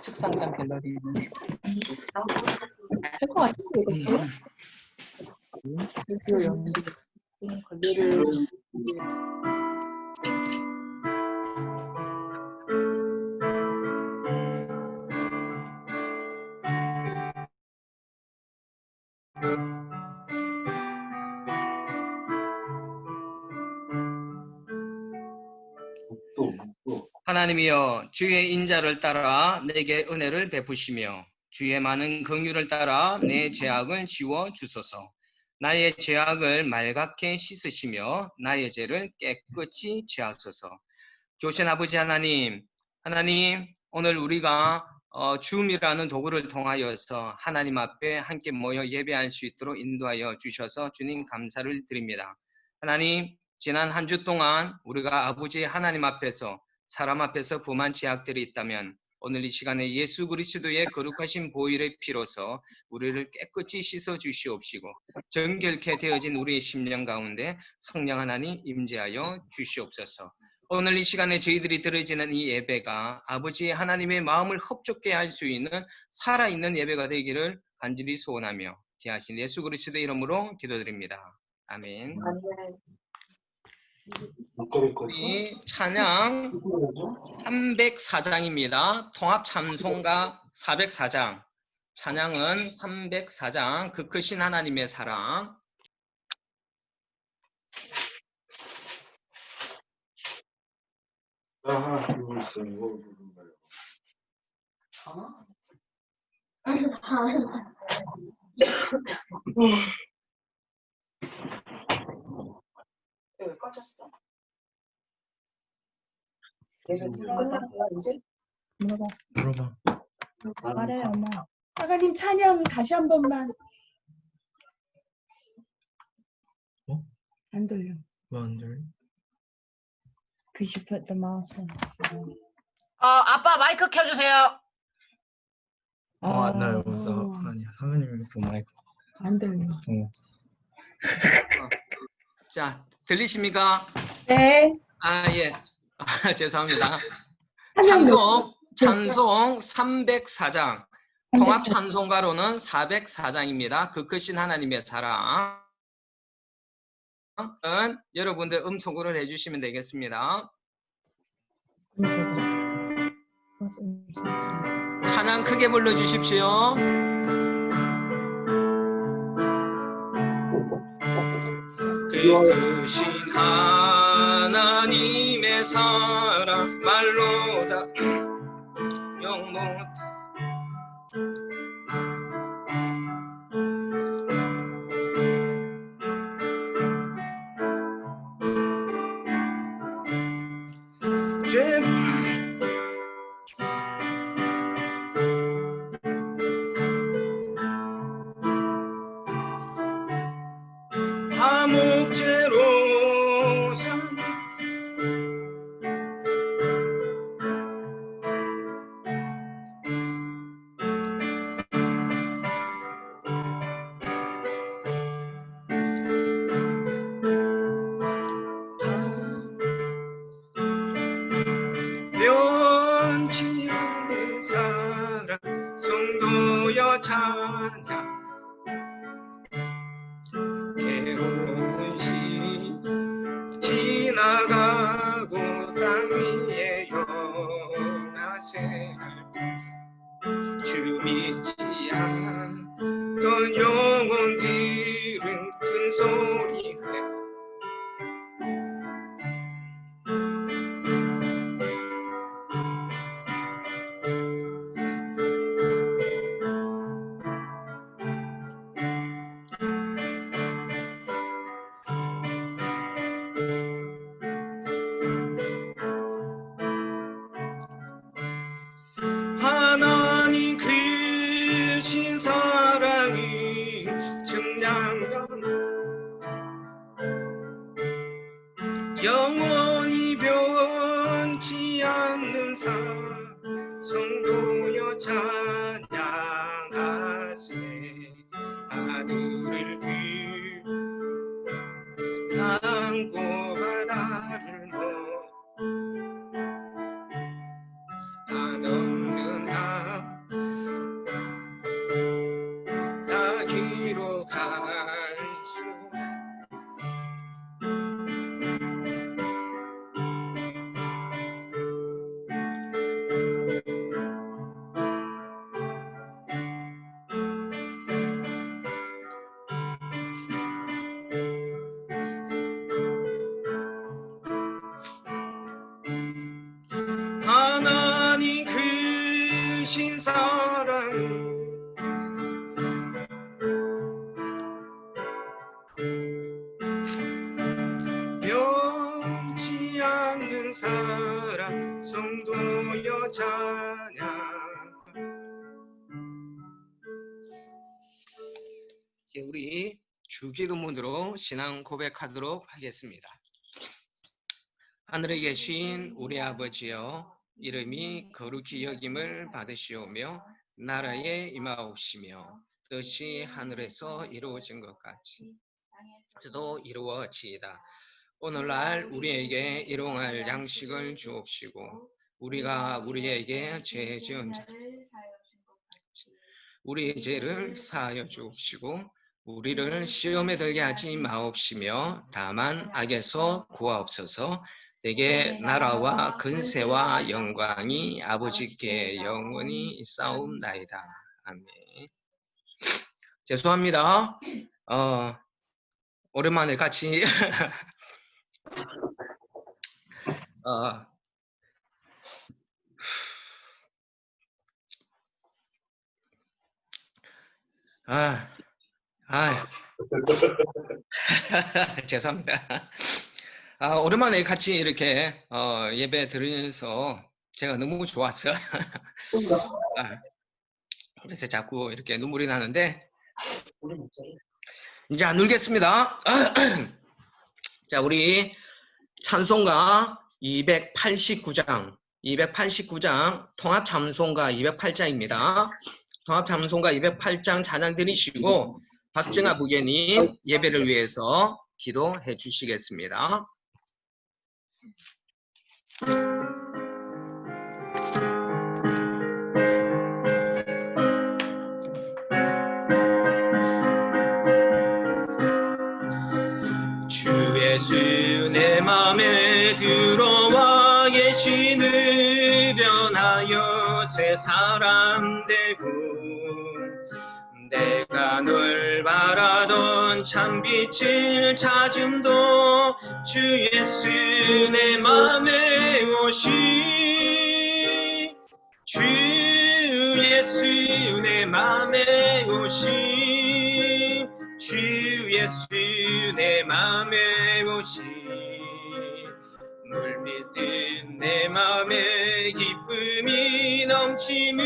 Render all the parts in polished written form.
측상단 갤러리는 할 것 같은데 이것도 비디오 연기 관리를 하나님이여 주의 인자를 따라 내게 은혜를 베푸시며 주의 많은 긍휼을 따라 내 죄악을 지워 주소서. 나의 죄악을 말갛게 씻으시며 나의 죄를 깨끗이 지하소서. 좋으신 아버지 하나님, 오늘 우리가 줌이라는 도구를 통하여서 하나님 앞에 함께 모여 예배할 수 있도록 인도하여 주셔서 주님 감사를 드립니다. 하나님, 지난 한 주 동안 우리가 아버지 하나님 앞에서 사람 앞에서 범한 죄악들이 있다면 오늘 이 시간에 예수 그리스도의 거룩하신 보혈의 피로서 우리를 깨끗이 씻어 주시옵시고 정결케 되어진 우리의 심령 가운데 성령 하나님 임재하여 주시옵소서. 오늘 이 시간에 저희들이 드려지는 이 예배가 아버지 하나님의 마음을 흡족케 할 수 있는 살아있는 예배가 되기를 간절히 소원하며 귀하신 예수 그리스도의 이름으로 기도드립니다. 아멘. 우리 찬양 304장입니다. 통합찬송가 404장. 찬양은 304장 그 크신 하나님의 사랑. 왜 꺼졌어? 물어봐. 말해 엄마. 사장님 찬양 다시 한 번만. 어? 안 들려. 왜 안 들려? Because you put the mouse on. 아빠 마이크 켜주세요. 나 여기서 아니야 사장님이 그 마이크 안 들려. 자, 들리십니까? 네. 예. 죄송합니다. 찬양 찬송 304장. 통합 찬송가로는 404장입니다. 그 크신 하나님의 사랑. 여러분들 음성으로 해주시면 되겠습니다. 찬양 크게 불러주십시오. 그 크신 하나님의 사랑 말로 다 영못 죄 화목제로 산 변치 않는 사랑 성도여 찬양 괴로운 시 지나가고 땅 위에 영하세 주 믿지 않던 영혼들은 큰 소리 하나님 크신 사랑이 증량된 영원히 변치 않는 성도여 찬양하세 하늘을 산고 바다를 한없는 주신 사랑 변치 않는 사랑 성도여 찬양. 이제 우리 주기도문으로 신앙 고백하도록 하겠습니다. 하늘에 계신 우리 아버지여, 이름이 거룩히 여김을 받으시오며 나라에 임하옵시며 뜻이 하늘에서 이루어진 것 같이 저도 이루어지이다. 오늘날 우리에게 일용할 양식을 주옵시고 우리가 우리에게 죄 지은 자를 우리의 죄를 사하여 주옵시고 우리를 시험에 들게 하지 마옵시며 다만 악에서 구하옵소서. 내게 나라와 근세와 영광이 아버지께 영원히 있사옵나이다. 아멘. 죄송합니다. 오랜만에 같이 죄송합니다. 오랜만에 같이 이렇게 예배 드리면서 제가 너무 좋았어요. 그래서 자꾸 이렇게 눈물이 나는데 이제 안 울겠습니다. 자, 우리 찬송가 289장 통합찬송가 208장입니다. 통합찬송가 208장 찬양 드리시고 박정아 부계님 예배를 위해서 기도해 주시겠습니다. 주 예수 내 맘에 들어와 계시는 변하여 새 사람 되고 내가 널 바라던 참빛을 찾음도 주 예수 내 맘에 오시 주 예수 내 맘에 오시 주 예수 내 맘에 오시 물밀듯 내 맘에 기쁨이 넘치는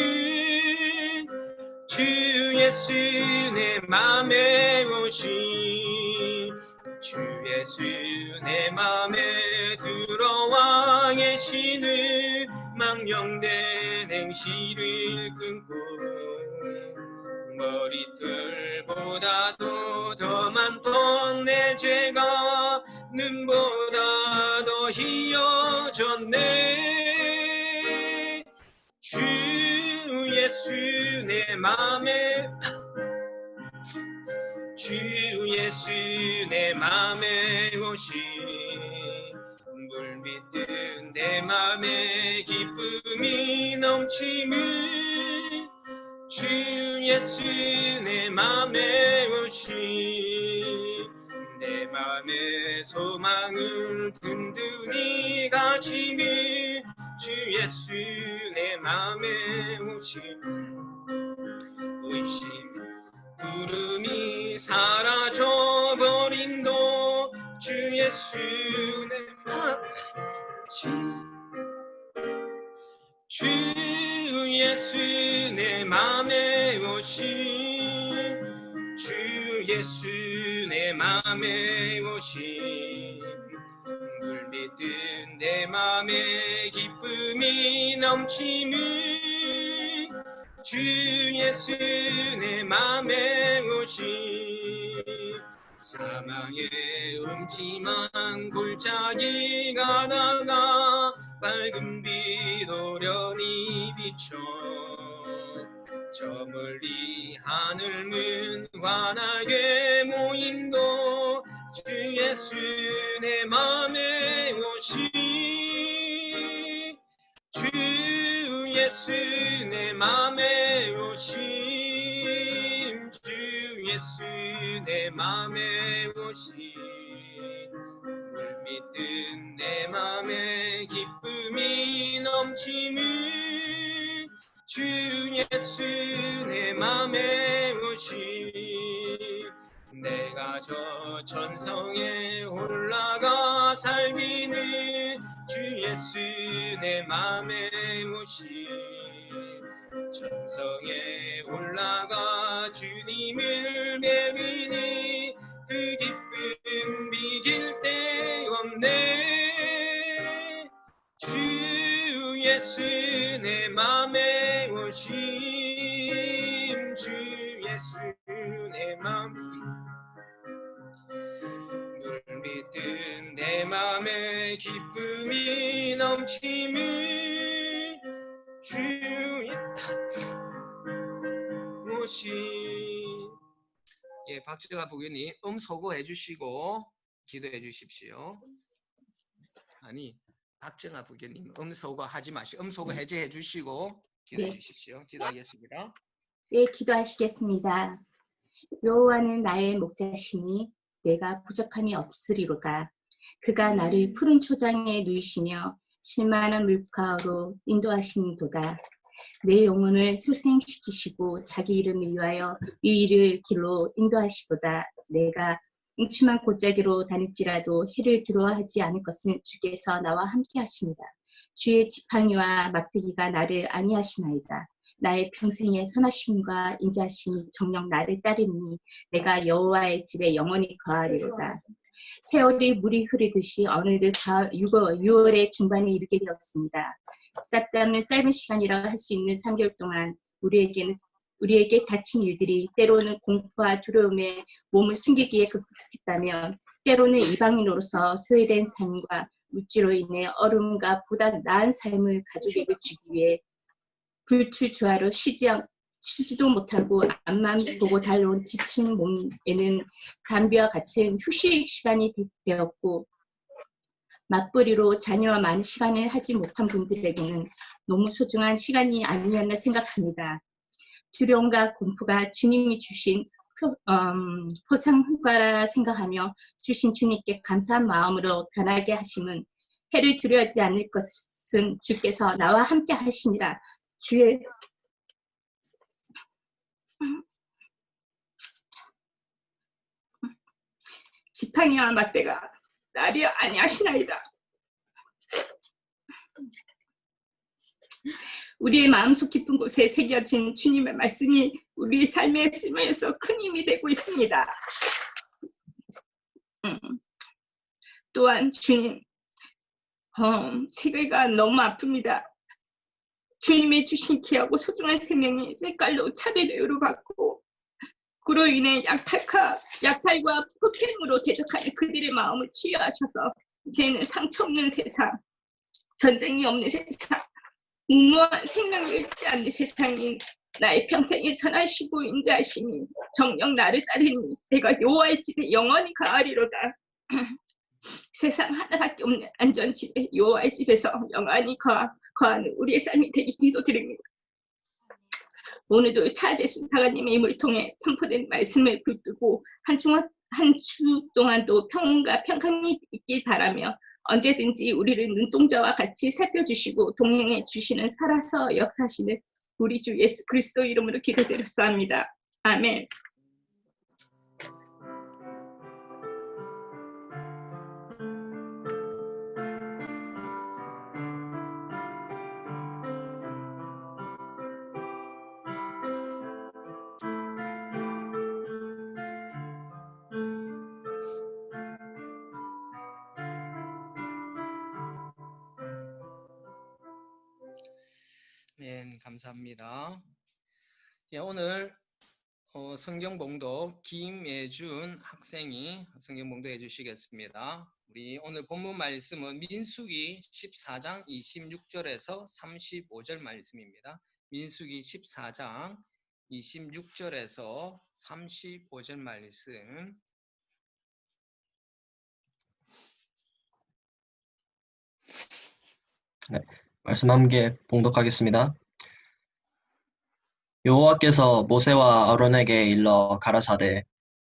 주 예수 내 맘에 오시 주 예수 내 맘에 들어와 계시는 망령된 행실을 끊고 머리털보다도 더 많던 내 죄가 눈보다 더 희어졌네 주 예수 내 맘에 주 예수 내 맘에 오시 물밀듯 내 맘에 기쁨이 넘치는 주 예수 내 맘에 오시 내 맘의 소망을 든든히 가지니 주 예수 내 맘에 오시 의심 구름이 사라져버림도 주 예수 내 맘에 주 예수 내 맘에 오시 주 예수 내 맘에 오시 물밀듯 내 맘에 기쁨이 넘치는 주 예수 내 맘에 오시 사망의 음침한 골짜기 가다가 밝은 빛 오련히 비춰 저 멀리 하늘 문 환하게 모임도 주 예수 내 맘에 오시 주 예수 내 맘에 오시 주 예수 내 맘에 오시 물밀듯 내 맘에 기쁨이 넘치는 주 예수 내 맘에 오시 내가 저 천성에 올라가 살기는 주 예수 내 맘에 오시 천성에 올라가 주님을 뵈리니 그 기쁨 비길 데 없네 주 예수 내 맘에 오심 주 예수 내 맘 물밀듯 내 맘에 기쁨이 넘치는 주의 오심 예, 박재화 부교님 소거 해주시고 기도해 주십시오. 아니 박정아 부교님 소거 하지 마시고 소거 해제해 주시고 기도해 네. 주십시오. 기도하겠습니다. 네, 기도하시겠습니다. 여호와는 나의 목자시니 내가 부족함이 없으리로다. 그가 나를 푸른 초장에 누이시며 실만한 물가로 인도하시는도다. 내 영혼을 소생시키시고 자기 이름을 위하여 의를 길로 인도하시도다. 내가 음침한 골짜기로 다닐지라도 해를 두려워하지 않을 것은 주께서 나와 함께 하십니다. 주의 지팡이와 막대기가 나를 안위하시나이다. 나의 평생의 선하심과 인자하심이 정녕 나를 따르니 내가 여호와의 집에 영원히 거하리로다. 세월이 물이 흐르듯이 어느덧 6월의 중반에 이르게 되었습니다. 짧다면 짧은 시간이라 할 수 있는 3개월 동안 우리에게 닥친 일들이 때로는 공포와 두려움에 몸을 숨기기에 급급했다면 때로는 이방인으로서 소외된 삶과 물질로 인해 어려움과 보다 나은 삶을 가족에게 주기 위해 불출주하로 쉬지도 못하고 앞만 보고 달려온 지친 몸에는 감비와 같은 휴식 시간이 되었고 맞벌이로 자녀와 많은 시간을 하지 못한 분들에게는 너무 소중한 시간이 아니었나 생각합니다. 두려움과 공포가 주님이 주신 포상휴가라 생각하며 주신 주님께 감사한 마음으로 변하게 하심은 해를 두려워하지 않을 것은 주께서 나와 함께 하시니라. 주의 지팡이와 막대가 나를 안위하시나이다. 우리의 마음속 깊은 곳에 새겨진 주님의 말씀이 우리 삶의 삶에서 큰 힘이 되고 있습니다. 또한 주님, 세계가 너무 아픕니다. 주님이 주신 귀하고 소중한 생명이 색깔로 차별 대우를 받고 그로 인해 약탈과 폭행으로 대적하는 그들의 마음을 치유하셔서 이제는 상처 없는 세상, 전쟁이 없는 세상, 무모한 생명을 잃지 않는 세상인 나의 평생에 선하시고 인자하시니 정녕 나를 따르니 내가 여호와의 집에 영원히 거하리로다. 세상 하나밖에 없는 안전집에 여호와의 집에서 영원히 거하는 우리의 삶이 되기 기도드립니다. 오늘도 차재수 사관님의 힘을 통해 선포된 말씀을 붙들고 한 주 동안도 평온과 평강이 있길 바라며 언제든지 우리를 눈동자와 같이 살펴주시고 동행해 주시는 살아서 역사하시는 우리 주 예수 그리스도 이름으로 기도드렸사옵나다. 아멘. 네, 감사합니다. 예, 오늘 성경 봉독 김예준 학생이 성경 봉독해 주시겠습니다. 우리 오늘 본문 말씀은 민수기 14장 26절에서 35절 말씀입니다. 민수기 14장 26절에서 35절 말씀. 네, 말씀 함께 봉독하겠습니다. 여호와께서 모세와 아론에게 일러 가라사대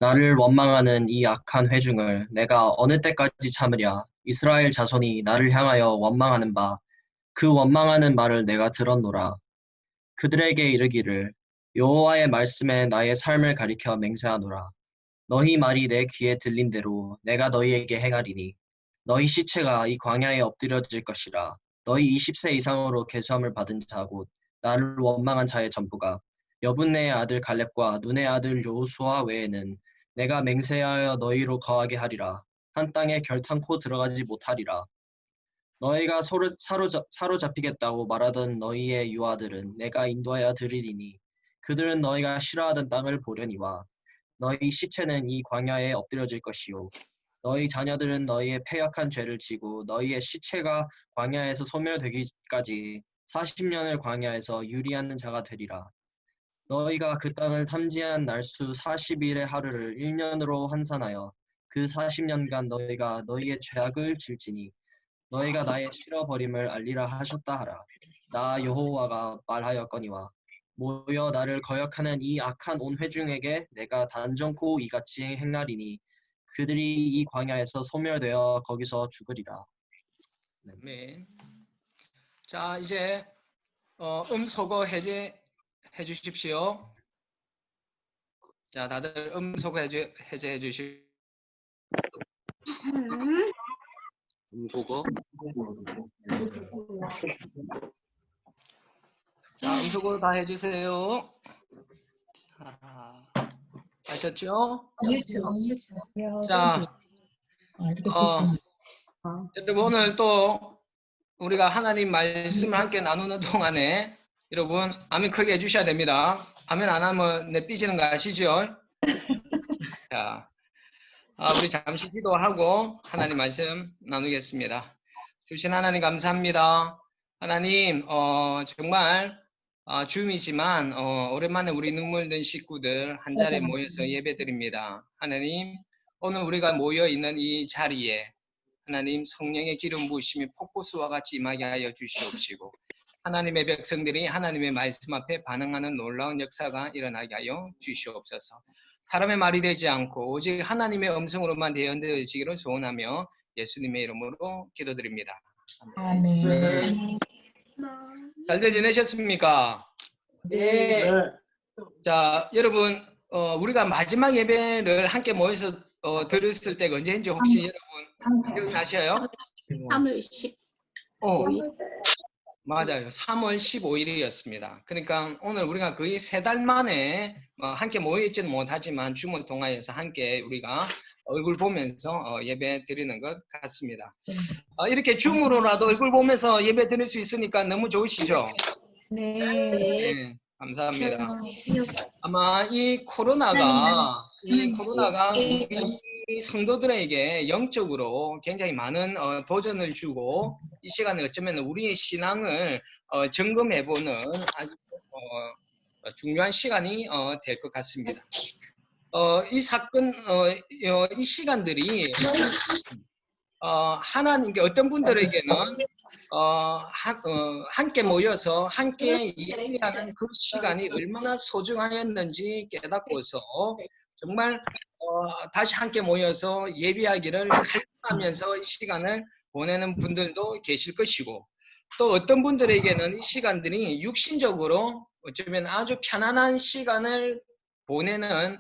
나를 원망하는 이 악한 회중을 내가 어느 때까지 참으랴. 이스라엘 자손이 나를 향하여 원망하는 바 그 원망하는 말을 내가 들었노라. 그들에게 이르기를 여호와의 말씀에 나의 삶을 가리켜 맹세하노라. 너희 말이 내 귀에 들린 대로 내가 너희에게 행하리니 너희 시체가 이 광야에 엎드려질 것이라. 너희 20세 이상으로 계수함을 받은 자 곧 나를 원망한 자의 전부가 여분네의 아들 갈렙과 눈의 아들 여호수아 외에는 내가 맹세하여 너희로 거하게 하리라. 한 땅에 결탄코 들어가지 못하리라. 너희가 사로잡히겠다고 말하던 너희의 유아들은 내가 인도하여 드리리니 그들은 너희가 싫어하던 땅을 보려니와 너희 시체는 이 광야에 엎드려질 것이요 너희 자녀들은 너희의 패역한 죄를 지고 너희의 시체가 광야에서 소멸되기까지 40년을 광야에서 유리하는 자가 되리라. 너희가 그 땅을 탐지한 날수 40일의 하루를 1년으로 환산하여 그 40년간 너희가 너희의 죄악을 질지니 너희가 나의 싫어버림을 알리라 하셨다 하라. 나 여호와가 말하였거니와 모여 나를 거역하는 이 악한 온 회중에게 내가 단정코 이같이 행하리니 그들이 이 광야에서 소멸되어 거기서 죽으리라. 아멘. 자, 이제 음소거 해제해 주십시오. 자, 다들 음소거 해제해 주십시오. 음소거. 자, 음소거 다 해주세요. 자, 아셨죠? 자, 여러분 오늘 또 우리가 하나님 말씀을 함께 나누는 동안에 여러분 아멘 크게 해주셔야 됩니다. 아멘 안 하면 내 삐지는 거 아시죠? 자, 우리 잠시 기도하고 하나님 말씀 나누겠습니다. 주신 하나님 감사합니다. 하나님 정말 주임이지만 오랜만에 우리 눈물 든 식구들 한 자리에 모여서 예배드립니다. 하나님 오늘 우리가 모여 있는 이 자리에 하나님 성령의 기름 부으심이 폭포수와 같이 임하게 하여 주시옵시고 하나님의 백성들이 하나님의 말씀 앞에 반응하는 놀라운 역사가 일어나게 하여 주시옵소서. 사람의 말이 되지 않고 오직 하나님의 음성으로만 대언되어지기를 소원하며 예수님의 이름으로 기도드립니다. 아멘. 잘들 지내셨습니까? 네. 자, 여러분 우리가 마지막 예배를 함께 모여서 들었을 때가 언제인지 혹시 여러분 기억나셔요? 3월 15일. 맞아요. 3월 15일이었습니다. 그러니까 오늘 우리가 거의 3달 만에 함께 모여있지는 못하지만 줌을 통하여서 함께 우리가 얼굴 보면서 예배 드리는 것 같습니다. 이렇게 줌으로라도 얼굴 보면서 예배 드릴 수 있으니까 너무 좋으시죠? 네, 감사합니다. 아마 이 코로나가 우리 성도들에게 영적으로 굉장히 많은 도전을 주고 이 시간에 어쩌면 우리의 신앙을 점검해보는 아주 중요한 시간이 될 것 같습니다. 이 사건, 이 시간들이 하나님께 어떤 분들에게는 함께 모여서 함께 예배하는 그 시간이 얼마나 소중하였는지 깨닫고서 정말 다시 함께 모여서 예배하기를 갈망하면서 이 시간을 보내는 분들도 계실 것이고 또 어떤 분들에게는 이 시간들이 육신적으로 어쩌면 아주 편안한 시간을 보내는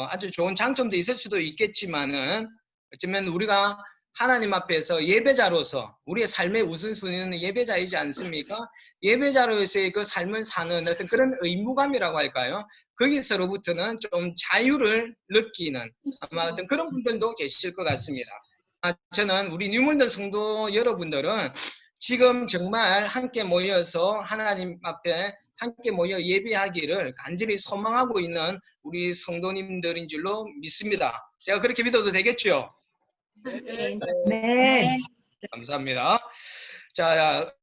아주 좋은 장점도 있을 수도 있겠지만은 어쩌면 우리가 하나님 앞에서 예배자로서 우리의 삶의 우선순위는 예배자이지 않습니까? 예배자로서의 그 삶을 사는 어떤 그런 의무감이라고 할까요? 거기서로부터는 좀 자유를 느끼는 아마 어떤 그런 분들도 계실 것 같습니다. 저는 우리 뉴물던 성도 여러분들은 지금 정말 함께 모여서 하나님 앞에 함께 모여 예배하기를 간절히 소망하고 있는 우리 성도님들인 줄로 믿습니다. 제가 그렇게 믿어도 되겠죠? 네. 감사합니다. 자,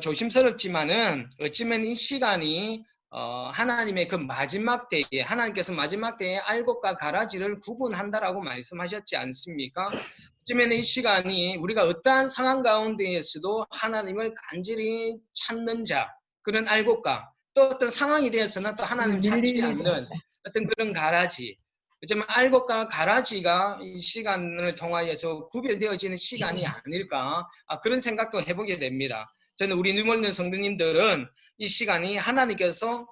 조심스럽지만은 어쩌면 이 시간이 하나님의 그 마지막 때에 하나님께서 마지막 때에 알곡과 가라지를 구분한다라고 말씀하셨지 않습니까? 어쩌면 이 시간이 우리가 어떠한 상황 가운데에서도 하나님을 간절히 찾는 자 그런 알곡과 또 어떤 상황이 되어서는 또 하나님 찾지 않는 어떤 그런 가라지 어쩌면 알곡과 가라지가 이 시간을 통하여서 구별되어지는 시간이 아닐까 그런 생각도 해보게 됩니다. 저는 우리 뉴멀든 성도님들은 이 시간이 하나님께서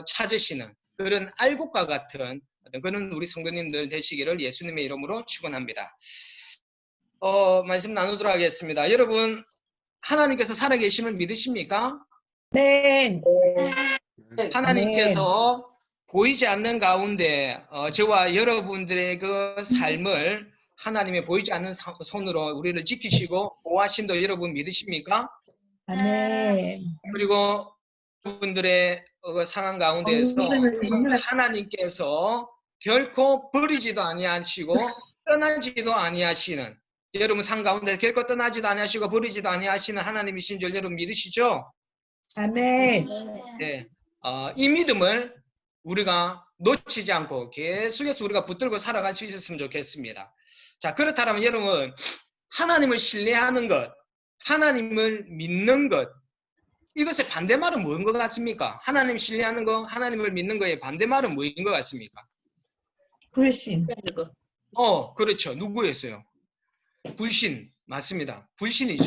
찾으시는 그런 알곡과 같은 그런 우리 성도님들 되시기를 예수님의 이름으로 축원합니다. 말씀 나누도록 하겠습니다. 여러분, 하나님께서 살아계심을 믿으십니까? 네. 하나님께서 보이지 않는 가운데 저와 여러분들의 그 삶을 하나님의 보이지 않는 손으로 우리를 지키시고 보호하심도 여러분 믿으십니까? 아멘. 그리고 여러분들의 상황 가운데에서 하나님께서 결코 버리지도 아니하시고 떠나지도 아니하시는, 여러분 상황 가운데 결코 떠나지도 아니하시고 버리지도 아니하시는 하나님이신 줄 여러분 믿으시죠? 아멘. 네. 이 믿음을 우리가 놓치지 않고 계속해서 우리가 붙들고 살아갈 수 있었으면 좋겠습니다. 자, 그렇다면 여러분, 하나님을 신뢰하는 것, 하나님을 믿는 것, 이것의 반대말은 뭐인 것 같습니까? 하나님 신뢰하는 거, 하나님을 믿는 거의 반대말은 뭐인 것 같습니까? 불신. 그렇죠. 누구였어요? 불신. 맞습니다. 불신이죠.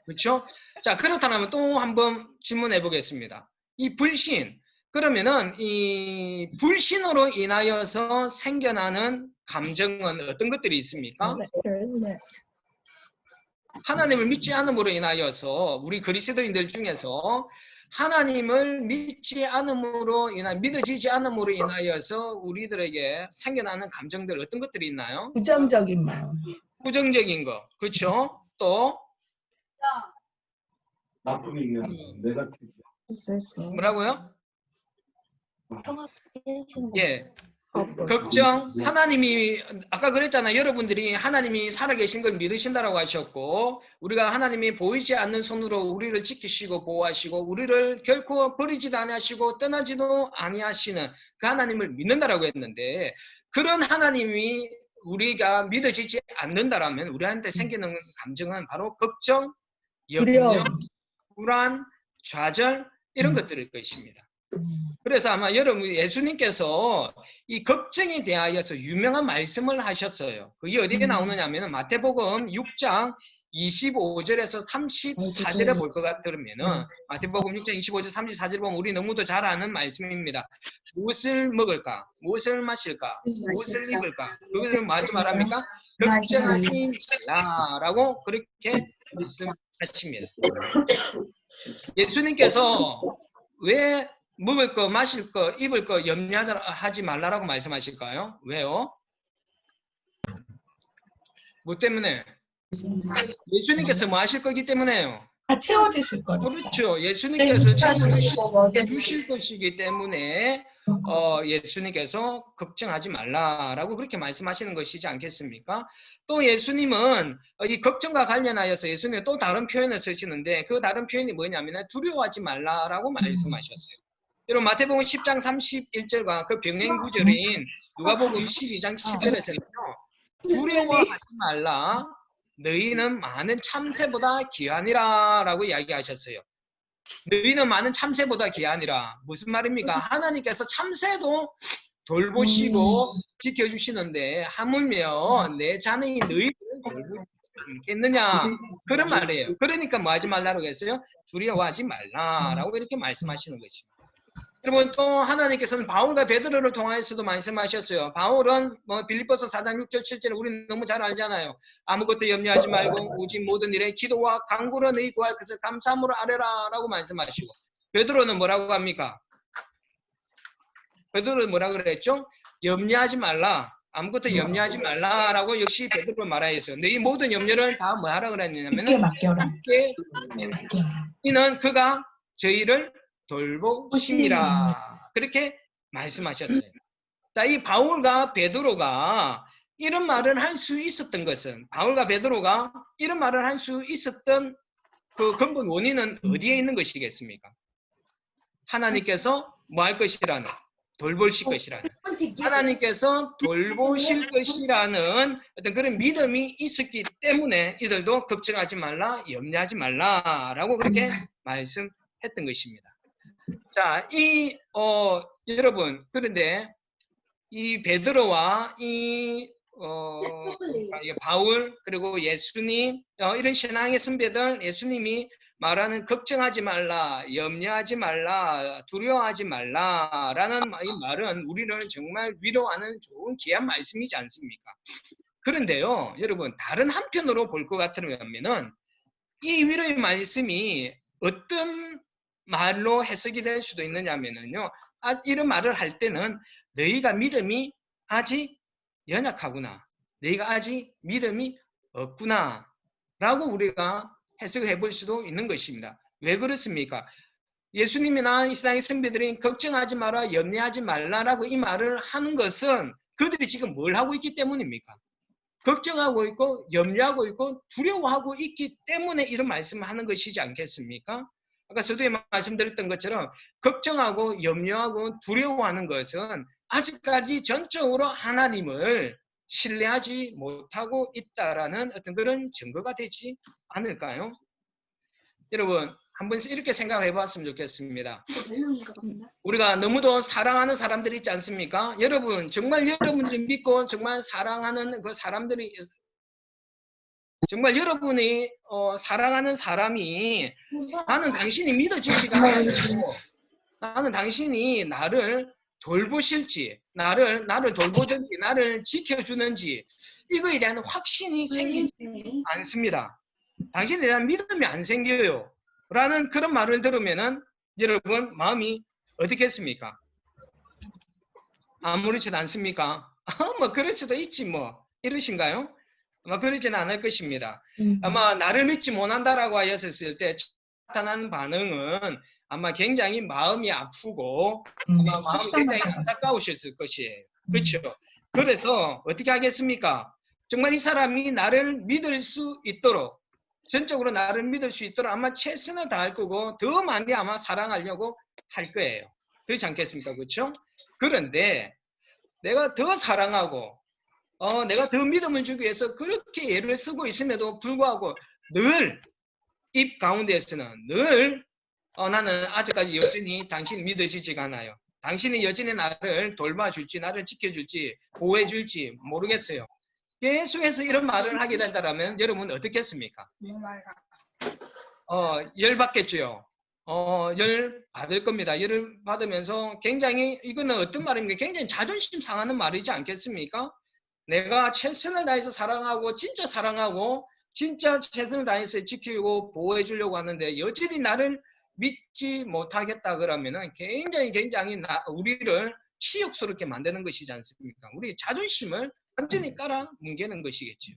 그렇죠? 자, 그렇다면 또 한번 질문해 보겠습니다. 이 불신, 그러면은 이 불신으로 인하여서 생겨나는 감정은 어떤 것들이 있습니까? 하나님을 믿지 않음으로 인하여서 우리 그리스도인들 중에서 하나님을 믿지 않음으로 믿어지지 않음으로 인하여서 우리들에게 생겨나는 감정들 어떤 것들이 있나요? 부정적인 마음. 부정적인 거, 그렇죠? 또 나쁜 의견, 네거티브. 뭐라고요? 예, 걱정. 하나님이 아까 그랬잖아요. 여러분들이 하나님이 살아계신 걸 믿으신다라고 하셨고, 우리가 하나님이 보이지 않는 손으로 우리를 지키시고 보호하시고 우리를 결코 버리지도 아니하시고 떠나지도 아니하시는 그 하나님을 믿는다라고 했는데, 그런 하나님이 우리가 믿어지지 않는다라면 우리한테 생기는 감정은 바로 걱정, 염려, 불안, 좌절 이런 것들일 것입니다. 그래서 아마 여러분 예수님께서 이 걱정에 대하여서 유명한 말씀을 하셨어요. 그게 어디에 나오느냐면 마태복음 6장 25절에서 34절에 볼 것 같으면은 마태복음 6장 25절 34절 보면 우리 너무도 잘 아는 말씀입니다. 무엇을 먹을까? 무엇을 마실까? 무엇을 입을까? 그것을 뭐하지 말합니까? 걱정하지 말라라고 그렇게 말씀하십니다. 예수님께서 왜 먹을 거, 마실 거, 입을 거 염려하지 말라라고 말씀하실까요? 왜요? 뭐 때문에? 예수님께서 뭐 하실 거기 때문에요. 다 채워주실 거니까. 그렇죠. 예수님께서 채워주실 것이기 때문에 예수님께서 걱정하지 말라라고 그렇게 말씀하시는 것이지 않겠습니까? 또 예수님은 이 걱정과 관련하여서 예수님은 또 다른 표현을 쓰시는데 그 다른 표현이 뭐냐면 두려워하지 말라라고 말씀하셨어요. 여러분 마태복음 10장 31절과 그 병행 구절인 누가복음 12장 10절에서는요. 두려워하지 말라. 너희는 많은 참새보다 귀하니라 라고 이야기하셨어요. 너희는 많은 참새보다 귀하니라. 무슨 말입니까? 하나님께서 참새도 돌보시고 지켜주시는데 하물며 내 자녀인 너희들은 돌보지 않겠느냐. 그런 말이에요. 그러니까 뭐 하지 말라고 했어요? 두려워하지 말라라고 이렇게 말씀하시는 것입니다. 여러분 또 하나님께서는 바울과 베드로를 통하여서도 말씀하셨어요. 바울은 빌립보서 4장 6절 7절 우리는 너무 잘 알잖아요. 아무것도 염려하지 말고 오직 모든 일에 기도와 간구로 너희 구할 것을 감사함으로 아뢰라 라고 말씀하시고, 베드로는 뭐라고 합니까? 베드로는 뭐라고 그랬죠? 염려하지 말라. 아무것도 염려하지 말라라고 역시 베드로 말하였어요. 너희 모든 염려를 다 뭐하라 그랬냐면 함께 이는 그가 저희를 돌보심이라 그렇게 말씀하셨어요. 자, 이 바울과 베드로가 이런 말을 할 수 있었던 것은 바울과 베드로가 이런 말을 할 수 있었던 그 근본 원인은 어디에 있는 것이겠습니까? 하나님께서 뭐 할 것이라는 돌보실 것이라는 하나님께서 돌보실 것이라는 어떤 그런 믿음이 있었기 때문에 이들도 걱정하지 말라, 염려하지 말라라고 그렇게 말씀했던 것입니다. 자, 여러분, 그런데 이 베드로와 바울, 그리고 예수님, 이런 신앙의 선배들, 예수님이 말하는 걱정하지 말라, 염려하지 말라, 두려워하지 말라라는 이 말은 우리를 정말 위로하는 좋은 귀한 말씀이지 않습니까? 그런데요, 여러분, 다른 한편으로 볼 것 같으면은 이 위로의 말씀이 어떤 말로 해석이 될 수도 있느냐면요, 이런 말을 할 때는 너희가 믿음이 아직 연약하구나, 너희가 아직 믿음이 없구나 라고 우리가 해석을 해볼 수도 있는 것입니다. 왜 그렇습니까? 예수님이나 이 세상의 선배들이 걱정하지 마라, 염려하지 말라라고 이 말을 하는 것은 그들이 지금 뭘 하고 있기 때문입니까? 걱정하고 있고 염려하고 있고 두려워하고 있기 때문에 이런 말씀을 하는 것이지 않겠습니까? 아까 서두에 말씀드렸던 것처럼 걱정하고 염려하고 두려워하는 것은 아직까지 전적으로 하나님을 신뢰하지 못하고 있다라는 어떤 그런 증거가 되지 않을까요? 여러분, 한번 이렇게 생각해 봤으면 좋겠습니다. 우리가 너무도 사랑하는 사람들이 있지 않습니까? 여러분, 정말 여러분들이 믿고 정말 사랑하는 그 사람들이, 정말 여러분이 사랑하는 사람이 나는 당신이 믿어지지가 않고 나는 당신이 나를 돌보실지, 나를 돌보든지, 나를 지켜주는지 이거에 대한 확신이 생기지 않습니다. 당신에 대한 믿음이 안 생겨요. 라는 그런 말을 들으면은 여러분 마음이 어떻겠습니까? 아무렇지도 않습니까? 뭐 그럴 수도 있지 뭐 이러신가요? 아마 그러지는 않을 것입니다. 아마 나를 믿지 못한다라고 하였을 때 나타나는 반응은 아마 굉장히 마음이 아프고 아마 마음이 굉장히 안타까우셨을 것이에요. 그렇죠? 그래서 어떻게 하겠습니까? 정말 이 사람이 나를 믿을 수 있도록, 전적으로 나를 믿을 수 있도록 아마 최선을 다할 거고 더 많이 아마 사랑하려고 할 거예요. 그렇지 않겠습니까? 그렇죠? 그런데 내가 더 사랑하고 내가 더 믿음을 주기 위해서 그렇게 애를 쓰고 있음에도 불구하고 늘 입 가운데에서는 늘 나는 아직까지 여전히 당신 믿어지지가 않아요. 당신이 여전히 나를 돌봐줄지 나를 지켜줄지 보호해줄지 모르겠어요. 계속해서 이런 말을 하게 된다면 여러분 어떻겠습니까? 열받겠죠. 열 받을 겁니다. 열을 받으면서 굉장히 이거는 어떤 말입니까? 굉장히 자존심 상하는 말이지 않겠습니까? 내가 최선을 다해서 사랑하고 진짜 최선을 다해서 지키고 보호해 주려고 하는데 여전히 나를 믿지 못하겠다 그러면은 굉장히 우리를 치욕스럽게 만드는 것이지 않습니까? 우리 자존심을 완전히 깔아 뭉개는 것이겠죠.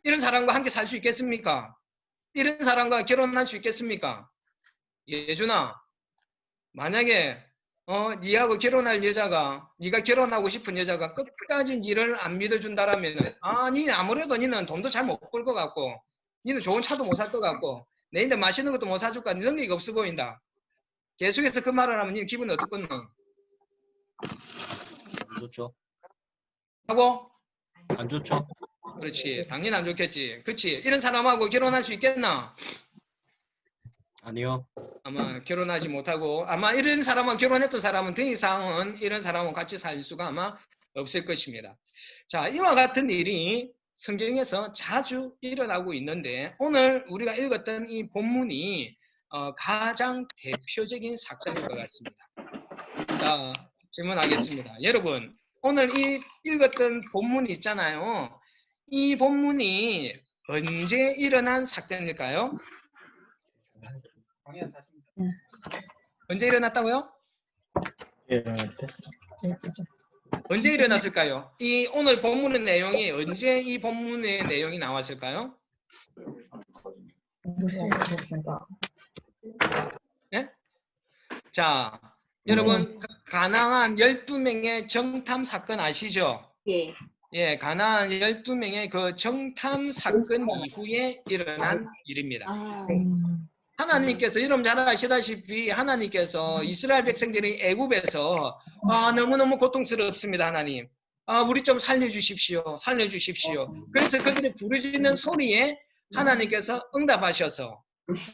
이런 사람과 함께 살 수 있겠습니까? 이런 사람과 결혼할 수 있겠습니까? 예준아, 만약에 니하고 결혼할 여자가, 네가 결혼하고 싶은 여자가 끝까지 니를 안 믿어준다라면 니는 아무래도 니는 돈도 잘 못 벌 것 같고 니는 좋은 차도 못 살 것 같고 내인데 맛있는 것도 못 사줄 것 같고 능력이 없어 보인다. 계속해서 그 말을 하면 니는 기분 어떻겠노? 안 좋죠. 하고? 안 좋죠. 그렇지. 당연히 안 좋겠지. 그렇지. 이런 사람하고 결혼할 수 있겠나? 아니요. 아마 결혼하지 못하고 아마 이런 사람은 결혼했던 사람은 더 이상은 이런 사람과 같이 살 수가 아마 없을 것입니다. 자, 이와 같은 일이 성경에서 자주 일어나고 있는데 오늘 우리가 읽었던 이 본문이 가장 대표적인 사건인 것 같습니다. 자, 질문하겠습니다. 여러분, 오늘 이 읽었던 본문이 있잖아요. 이 본문이 언제 일어난 사건일까요? 언제 일어났다고요? 언제 일어났을까요? 이 오늘 본문의 내용이 언제 이 본문의 내용이 나왔을까요? 네? 자, 여러분 가나안 12명의 정탐 사건 아시죠? 예. 예, 가나안 12명의 그 정탐 사건 이후에 일어난 일입니다. 하나님께서 여러분 잘 아시다시피 하나님께서 이스라엘 백성들이 애굽에서 너무너무 고통스럽습니다. 하나님. 우리 좀 살려주십시오. 그래서 그들이 부르짖는 소리에 하나님께서 응답하셔서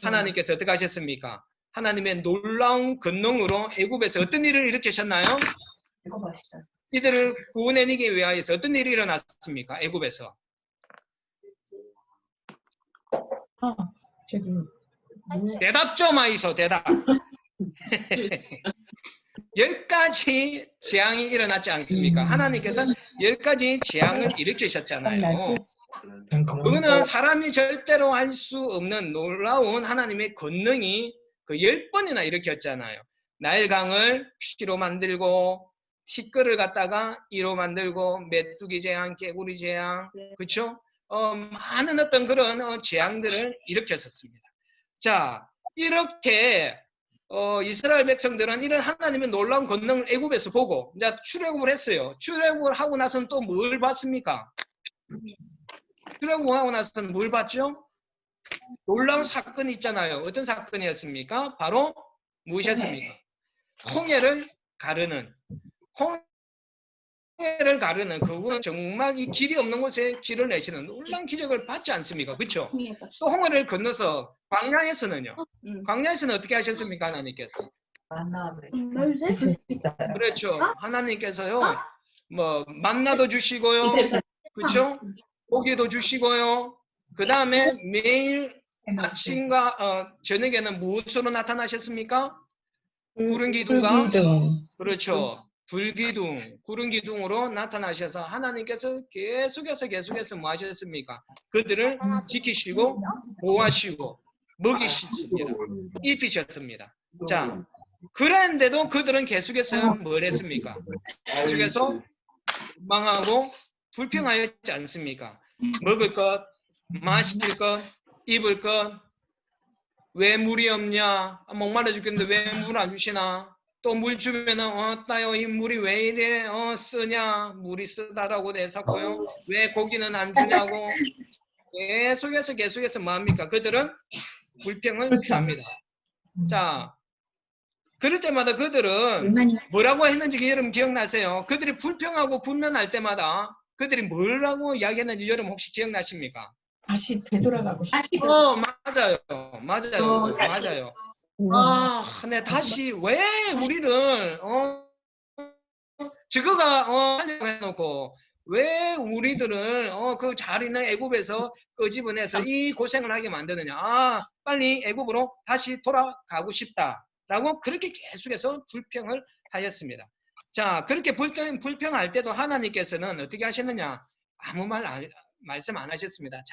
하나님께서 어떻게 하셨습니까? 하나님의 놀라운 권능으로 애굽에서 어떤 일을 일으키셨나요? 이들을 구원해내기 위하여서 어떤 일이 일어났습니까? 애굽에서. 대답 좀 하이소, 대답. 10가지 재앙이 일어났지 않습니까? 하나님께서는 10가지 재앙을 일으키셨잖아요. 그거는 사람이 절대로 할 수 없는 놀라운 하나님의 권능이 그 10번이나 일으켰잖아요. 나일강을 피로 만들고 티끌을 갖다가 이로 만들고 메뚜기 재앙, 개구리 재앙, 그렇죠? 많은 어떤 그런 재앙들을 일으켰었습니다. 자, 이렇게 이스라엘 백성들은 이런 하나님의 놀라운 권능을 애굽에서 보고 이제 출애굽을 했어요. 출애굽을 하고 나서는 또 뭘 봤습니까? 출애굽을 하고 나서는 뭘 봤죠? 놀라운 사건이 있잖아요. 어떤 사건이었습니까? 바로 무엇이었습니까? 홍해를 가르는, 홍해를 가르는, 그분은 정말 이 길이 없는 곳에 길을 내시는 놀라운 기적을 받지 않습니까? 그렇죠? 또 홍해를 건너서 광야에서는요. 광야에서는 어떻게 하셨습니까? 하나님께서? 그렇죠. 하나님께서요. 뭐 만나도 주시고요. 그렇죠? 고기도 주시고요. 그 다음에 매일 아침과 저녁에는 무엇으로 나타나셨습니까? 구름 기둥과 그렇죠. 불기둥, 구름 기둥으로 나타나셔서 하나님께서 계속해서 뭐 하셨습니까? 그들을 지키시고 보호하시고 먹이셨습니다. 입히셨습니다. 자, 그런데도 그들은 계속해서 뭘 했습니까? 계속해서 망하고 불평하였지 않습니까? 먹을 것, 마실 것, 입을 것, 왜 물이 없냐? 목마르 죽겠는데 왜 물 안 주시나? 또 물 주면은 따요 이 물이 왜 이래 쓰냐? 물이 쓰다라고 내사고요. 왜 고기는 안 주냐고 계속해서 뭐합니까? 그들은 불평을 피합니다. 자, 그럴 때마다 그들은 뭐라고 했는지 여러분 기억나세요? 그들이 불평하고 분면할 때마다 그들이 뭐라고 이야기했는지 여러분 혹시 기억나십니까? 다시 되돌아가고 싶어. 맞아요. 네, 다시 왜 우리를 저거가 하려고 해놓고 왜 우리들을 그 잘 있는 애굽에서 끄집어내서 이 고생을 하게 만드느냐? 빨리 애굽으로 다시 돌아가고 싶다라고 그렇게 계속해서 불평을 하였습니다. 자, 그렇게 불평할 때도 하나님께서는 어떻게 하셨느냐? 아무 말씀 안 하셨습니다.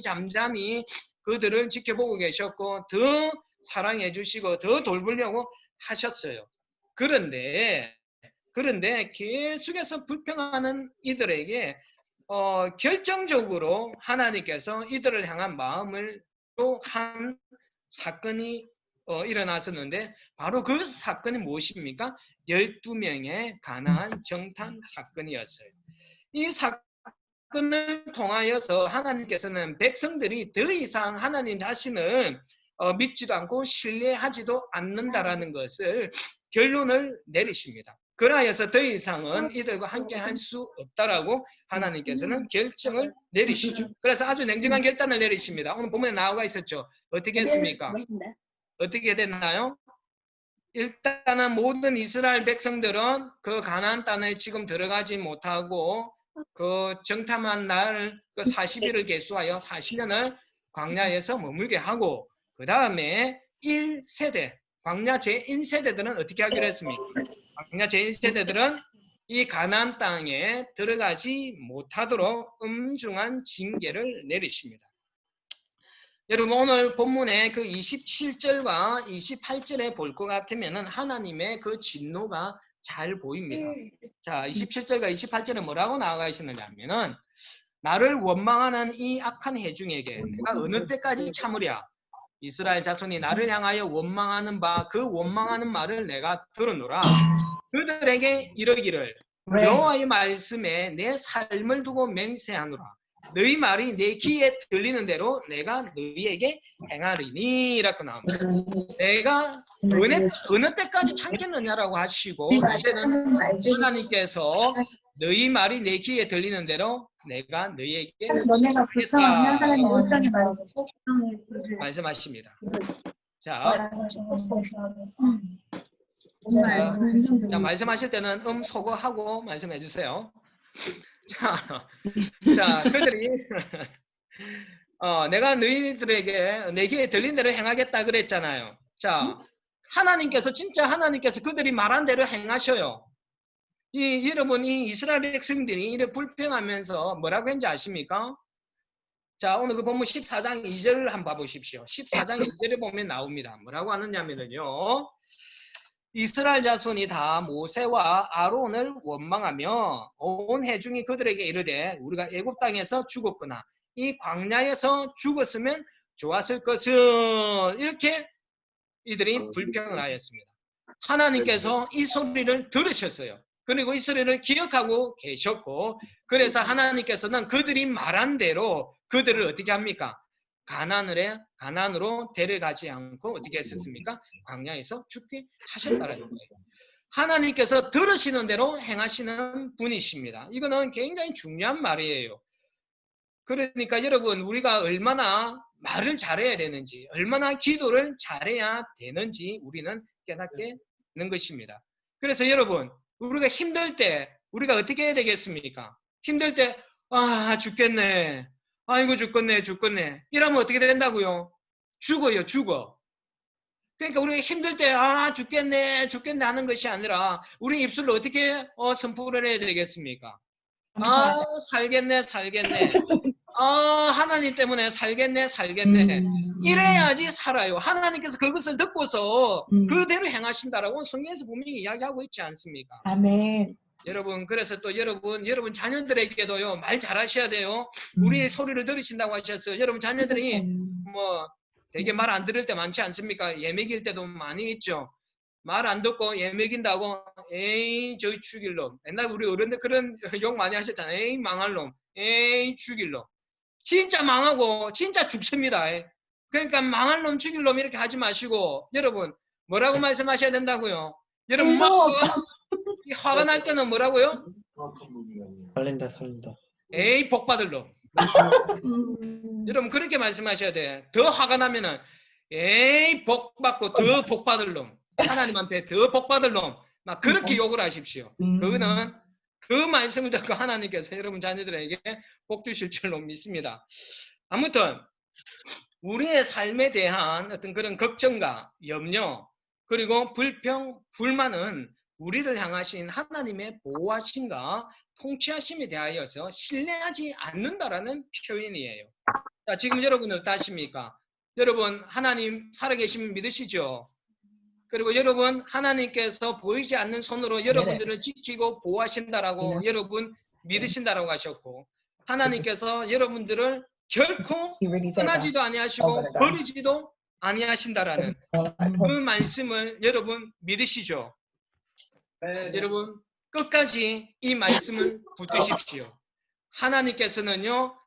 잠잠히 그들을 지켜보고 계셨고 더 사랑해 주시고 더 돌보려고 하셨어요. 그런데 계속해서 불평하는 이들에게 결정적으로 하나님께서 이들을 향한 마음을 한 사건이 일어났었는데 바로 그 사건이 무엇입니까? 12명의 가나안 정탐 사건이었어요. 이 사건을 통하여서 하나님께서는 백성들이 더 이상 하나님 자신을 믿지도 않고 신뢰하지도 않는다라는 것을 결론을 내리십니다. 그러하여서 더 이상은 이들과 함께 할 수 없다라고 하나님께서는 결정을 내리시죠. 그래서 아주 냉정한 결단을 내리십니다. 오늘 본문에 나와 있었죠. 어떻게 했습니까? 어떻게 됐나요? 일단은 모든 이스라엘 백성들은 그 가나안 땅에 지금 들어가지 못하고 그 정탐한 날 그 40일을 계수하여 40년을 광야에서 머물게 하고 그 다음에 1세대 광야 제1세대들은 어떻게 하기로 했습니까? 광야 제1세대들은 이 가나안 땅에 들어가지 못하도록 엄중한 징계를 내리십니다. 여러분 오늘 본문의 그 27절과 28절에 볼 것 같으면 하나님의 그 진노가 잘 보입니다. 자, 27절과 28절에 뭐라고 나와 있느냐 하면은 나를 원망하는 이 악한 회중에게 내가 어느 때까지 참으랴? 이스라엘 자손이 나를 향하여 원망하는 바 그 원망하는 말을 내가 들었노라. 그들에게 이르기를 여호와의 말씀에 내 삶을 두고 맹세하노라. 너희 말이 내 귀에 들리는 대로 내가 너희에게 행하리니 이라고 나옵니다. 내가 어느 때까지 참겠느냐라고 하시고 이제는 하나님께서 너희 말이 내 귀에 들리는 대로 내가 너희에게 너네가 불평하는 사람이 올병에 말하고 말씀하십니다. 자, 자 말씀하실 때는 소거하고 말씀해 주세요. 자, 그들이 내가 너희들에게 내게 들린 대로 행하겠다 그랬잖아요. 자, 하나님께서 진짜 하나님께서 그들이 말한 대로 행하셔요. 여러분 이 이스라엘 백성들이 이렇게 불평하면서 뭐라고 했는지 아십니까? 자, 오늘 그 본문 14장 2절을 한번 봐보십시오. 14장 2절에 보면 나옵니다. 뭐라고 하느냐면요. 이스라엘 자손이 다 모세와 아론을 원망하며 온 회중이 그들에게 이르되 우리가 애굽 땅에서 죽었거나 이 광야에서 죽었으면 좋았을 것을 이렇게 이들이 불평을 하였습니다. 하나님께서 이 소리를 들으셨어요. 그리고 이 소리를 기억하고 계셨고 그래서 하나님께서는 그들이 말한 대로 그들을 어떻게 합니까? 가나안으로 데려가지 않고 어떻게 했었습니까? 광야에서 죽게 하셨다는 거예요. 하나님께서 들으시는 대로 행하시는 분이십니다. 이거는 굉장히 중요한 말이에요. 그러니까 여러분 우리가 얼마나 말을 잘해야 되는지 얼마나 기도를 잘해야 되는지 우리는 깨닫게 되는 것입니다. 그래서 여러분 우리가 힘들 때 우리가 어떻게 해야 되겠습니까? 힘들 때 죽겠네. 아이고 죽겠네. 이러면 어떻게 된다고요? 죽어. 그러니까 우리가 힘들 때 죽겠네 하는 것이 아니라 우리 입술로 어떻게 선포를 해야 되겠습니까? 살겠네. 하나님 때문에 살겠네. 이래야지 살아요. 하나님께서 그것을 듣고서 그대로 행하신다라고 성경에서 분명히 이야기하고 있지 않습니까? 아멘. 여러분 그래서 또 여러분 자녀들에게도요 말 잘하셔야 돼요. 우리의 소리를 들으신다고 하셨어요. 여러분 자녀들이 뭐 되게 말 안 들을 때 많지 않습니까? 예매길 때도 많이 있죠. 말 안 듣고 예매긴다고 에이 저기 죽일 놈. 옛날 우리 어른들 그런 욕 많이 하셨잖아요. 에이 망할 놈. 에이 죽일 놈. 진짜 망하고 진짜 죽습니다. 그러니까 망할 놈 죽일 놈 이렇게 하지 마시고 여러분 뭐라고 말씀하셔야 된다고요? 여러분 화가 날 때는 뭐라고요? 살린다. 에이 복 받을 놈. 여러분 그렇게 말씀하셔야 돼. 더 화가 나면은 에이 복 받고 더 복 받을 놈. 하나님한테 더 복 받을 놈. 막 그렇게 욕을 하십시오. 그거는 그 말씀을 듣고 하나님께서 여러분 자녀들에게 복 주실 줄로 믿습니다. 아무튼 우리의 삶에 대한 어떤 그런 걱정과 염려 그리고 불평, 불만은 우리를 향하신 하나님의 보호하심과 통치하심에 대하여서 신뢰하지 않는다라는 표현이에요. 자, 지금 여러분은 어떠십니까? 여러분 하나님 살아계시면 믿으시죠? 그리고 여러분 하나님께서 보이지 않는 손으로 여러분들을 지키고 보호하신다라고 여러분 믿으신다라고 하셨고 하나님께서 여러분들을 결코 떠나지도 아니하시고 버리지도 아니하신다라는 그 말씀을 여러분 믿으시죠? 여러분 끝까지 이 말씀을 붙드십시오. 하나님께서는요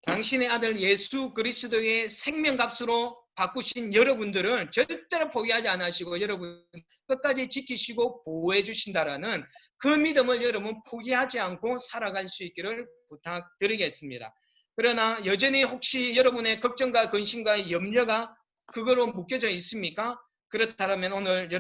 당신의 아들 예수 그리스도의 생명값으로 바꾸신 여러분들을 절대로 포기하지 않으시고 여러분 끝까지 지키시고 보호해 주신다라는 그 믿음을 여러분 포기하지 않고 살아갈 수 있기를 부탁드리겠습니다. 그러나 여전히 혹시 여러분의 걱정과 근심과 염려가 그거로 묶여져 있습니까? 그렇다면 오늘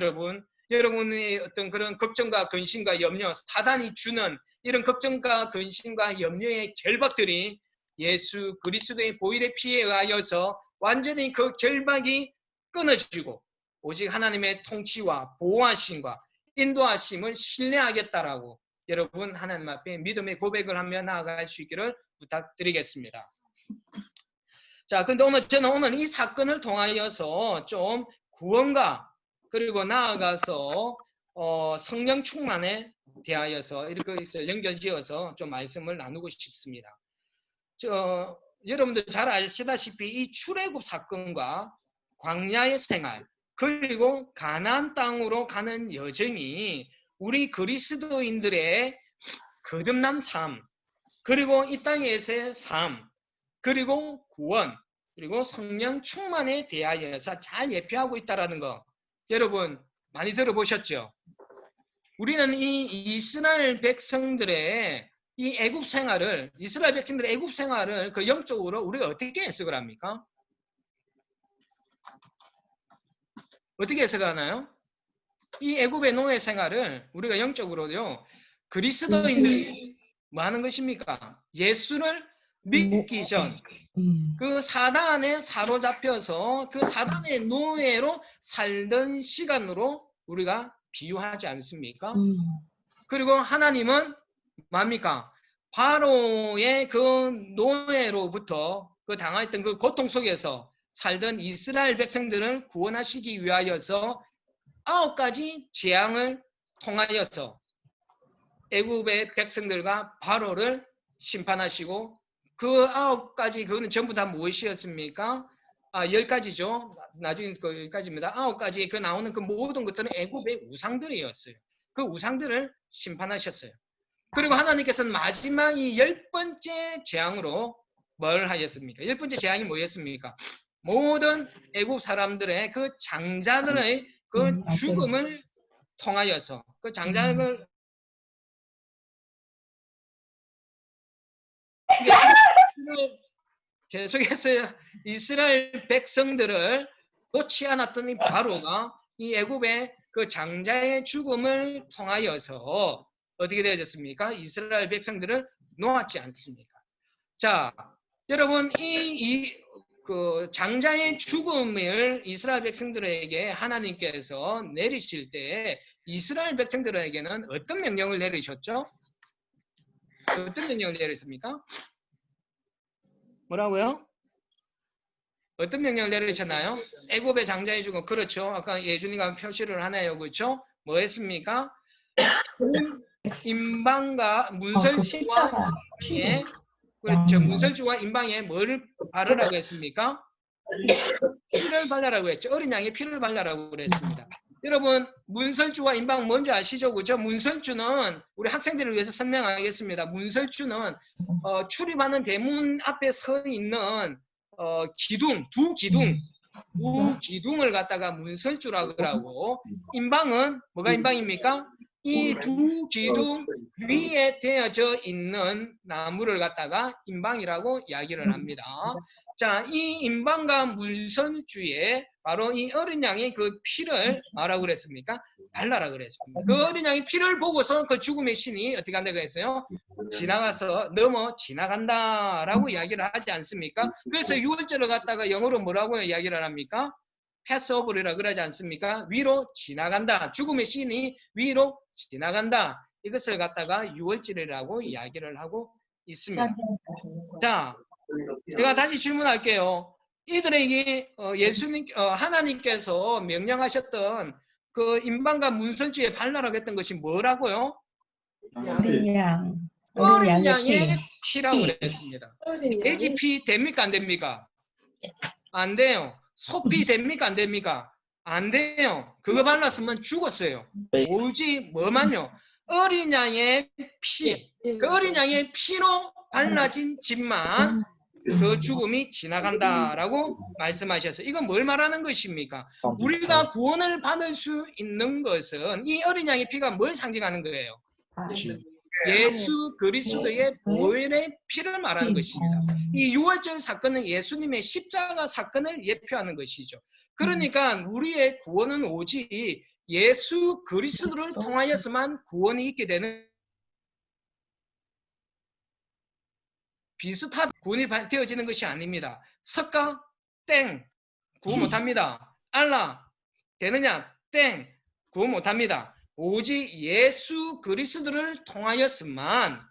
여러분의 어떤 그런 걱정과 근심과 염려, 사단이 주는 이런 걱정과 근심과 염려의 결박들이 예수 그리스도의 보혈의 피에 의하여서 완전히 그 결박이 끊어지고 오직 하나님의 통치와 보호하심과 인도하심을 신뢰하겠다라고 여러분 하나님 앞에 믿음의 고백을 하며 나아갈 수 있기를 부탁드리겠습니다. 자, 근데 저는 오늘 이 사건을 통하여서 좀 구원과 그리고 나아가서 성령 충만에 대하여서 이렇게 연결지어서 좀 말씀을 나누고 싶습니다. 여러분들 잘 아시다시피 이 출애굽 사건과 광야의 생활 그리고 가나안 땅으로 가는 여정이 우리 그리스도인들의 거듭난 삶 그리고 이 땅에서의 삶 그리고 구원 그리고 성령 충만에 대하여서 잘 예표하고 있다는 거 여러분 많이 들어보셨죠? 우리는 이 이스라엘 백성들의 이 애굽 생활을 이스라엘 백성들의 애굽 생활을 그 영적으로 우리가 어떻게 해석을 합니까? 어떻게 해석하나요? 이 애굽의 노예 생활을 우리가 영적으로요 그리스도인들이 뭐 하는 것입니까? 예수를 믿기 전 그 사단에 사로잡혀서 그 사단의 노예로 살던 시간으로 우리가 비유하지 않습니까? 그리고 하나님은 뭡니까? 바로의 그 노예로부터 그 당했던 그 고통 속에서 살던 이스라엘 백성들을 구원하시기 위하여서 9가지 재앙을 통하여서 애굽의 백성들과 바로를 심판하시고 그 9가지 그거는 전부 다 무엇이었습니까? 10가지죠. 나중에 그 10가지입니다. 9가지 그 나오는 그 모든 것들은 애굽의 우상들이었어요. 그 우상들을 심판하셨어요. 그리고 하나님께서는 마지막 이 10번째 재앙으로 뭘 하셨습니까? 10번째 재앙이 뭐였습니까? 모든 애굽 사람들의 그 장자들의 그 죽음을 통하여서 그 장자를 계속해서 이스라엘 백성들을 놓지 않았던 이 바로가 이 애굽의 그 장자의 죽음을 통하여서 어떻게 되어졌습니까? 이스라엘 백성들을 놓았지 않습니까? 자, 여러분 그 장자의 죽음을 이스라엘 백성들에게 하나님께서 내리실 때 이스라엘 백성들에게는 어떤 명령을 내리셨죠? 어떤 명령을 내렸습니까? 뭐라고요? 어떤 명령을 내리셨나요? 애굽의 장자의 죽음. 그렇죠. 아까 예준이가 표시를 하나요. 그렇죠? 뭐 했습니까? 임방과 문설주와 임방에 그렇죠. 문설주와 임방에 뭘 바르라고 했습니까? 피를 발라라고 했죠. 어린 양의 피를 발라라고 그랬습니다. 여러분 문설주와 임방 뭔지 아시죠? 그죠? 문설주는 우리 학생들을 위해서 설명하겠습니다. 문설주는 출입하는 대문 앞에 서 있는 두 기둥을 갖다가 문설주라고 하고 임방은 뭐가 임방입니까? 이 두 기둥 위에 되어져 있는 나무를 갖다가 임방이라고 이야기를 합니다. 자, 이 임방과 문설주에 바로 이 어린 양의 그 피를 뭐라고 그랬습니까? 발라라 그랬습니다. 그 어린 양의 피를 보고서 그 죽음의 신이 어떻게 한다고 했어요? 지나가서 넘어 지나간다라고 이야기를 하지 않습니까? 그래서 6월절을 갖다가 영어로 뭐라고 이야기를 합니까? 패스오버리라 그러지 않습니까? 위로 지나간다. 죽음의 신이 위로 지나간다. 이것을 갖다가 6월절이라고 이야기를 하고 있습니다. 자, 제가 다시 질문할게요. 이들에게 하나님께서 명령하셨던 그 임방과 문설주에 발라라고 했던 것이 뭐라고요? 어린 양의 피라고 그랬습니다. 돼지 피 됩니까? 안 됩니까? 안 돼요. 소피 됩니까? 안 됩니까? 안 돼요. 그거 발랐으면 죽었어요. 오직 뭐만요? 어린 양의 피. 그 어린 양의 피로 발라진 집만 그 죽음이 지나간다라고 말씀하셨어요. 이건 뭘 말하는 것입니까? 우리가 구원을 받을 수 있는 것은 이 어린 양의 피가 뭘 상징하는 거예요? 예수 그리스도의 보혈의 피를 말하는 것입니다. 이 6월절 사건은 예수님의 십자가 사건을 예표하는 것이죠. 그러니까 우리의 구원은 오직 예수 그리스도를 통하여서만 구원이 있게 되는 비슷한 구원이 되어지는 것이 아닙니다. 석가 땡 구원 못합니다. 알라 되느냐 땡 구원 못합니다. 오직 예수 그리스도를 통하여서만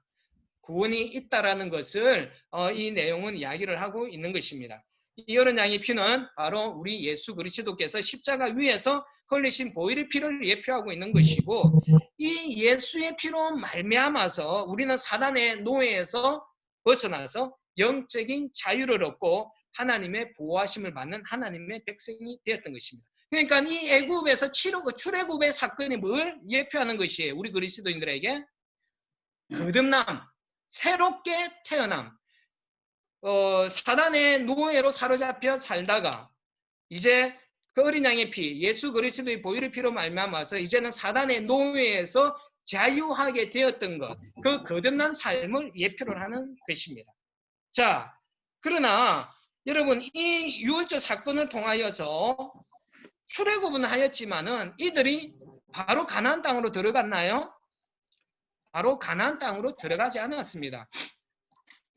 구원이 있다라는 것을 이 내용은 이야기를 하고 있는 것입니다. 이 어린 양의 피는 바로 우리 예수 그리스도께서 십자가 위에서 흘리신 보혈의 피를 예표하고 있는 것이고 이 예수의 피로 말미암아서 우리는 사단의 노예에서 벗어나서 영적인 자유를 얻고 하나님의 보호하심을 받는 하나님의 백성이 되었던 것입니다. 그러니까 이 애굽에서 출애굽의 사건이 뭘 예표하는 것이에요? 우리 그리스도인들에게 거듭남, 새롭게 태어남, 사단의 노예로 사로잡혀 살다가 이제 그 어린 양의 피, 예수 그리스도의 보혈의 피로 말미암아서 이제는 사단의 노예에서 자유하게 되었던 것, 그 거듭난 삶을 예표를 하는 것입니다. 자, 그러나 여러분 이 6월절 사건을 통하여서 출애굽은 하였지만은 이들이 바로 가나안 땅으로 들어갔나요? 바로 가나안 땅으로 들어가지 않았습니다.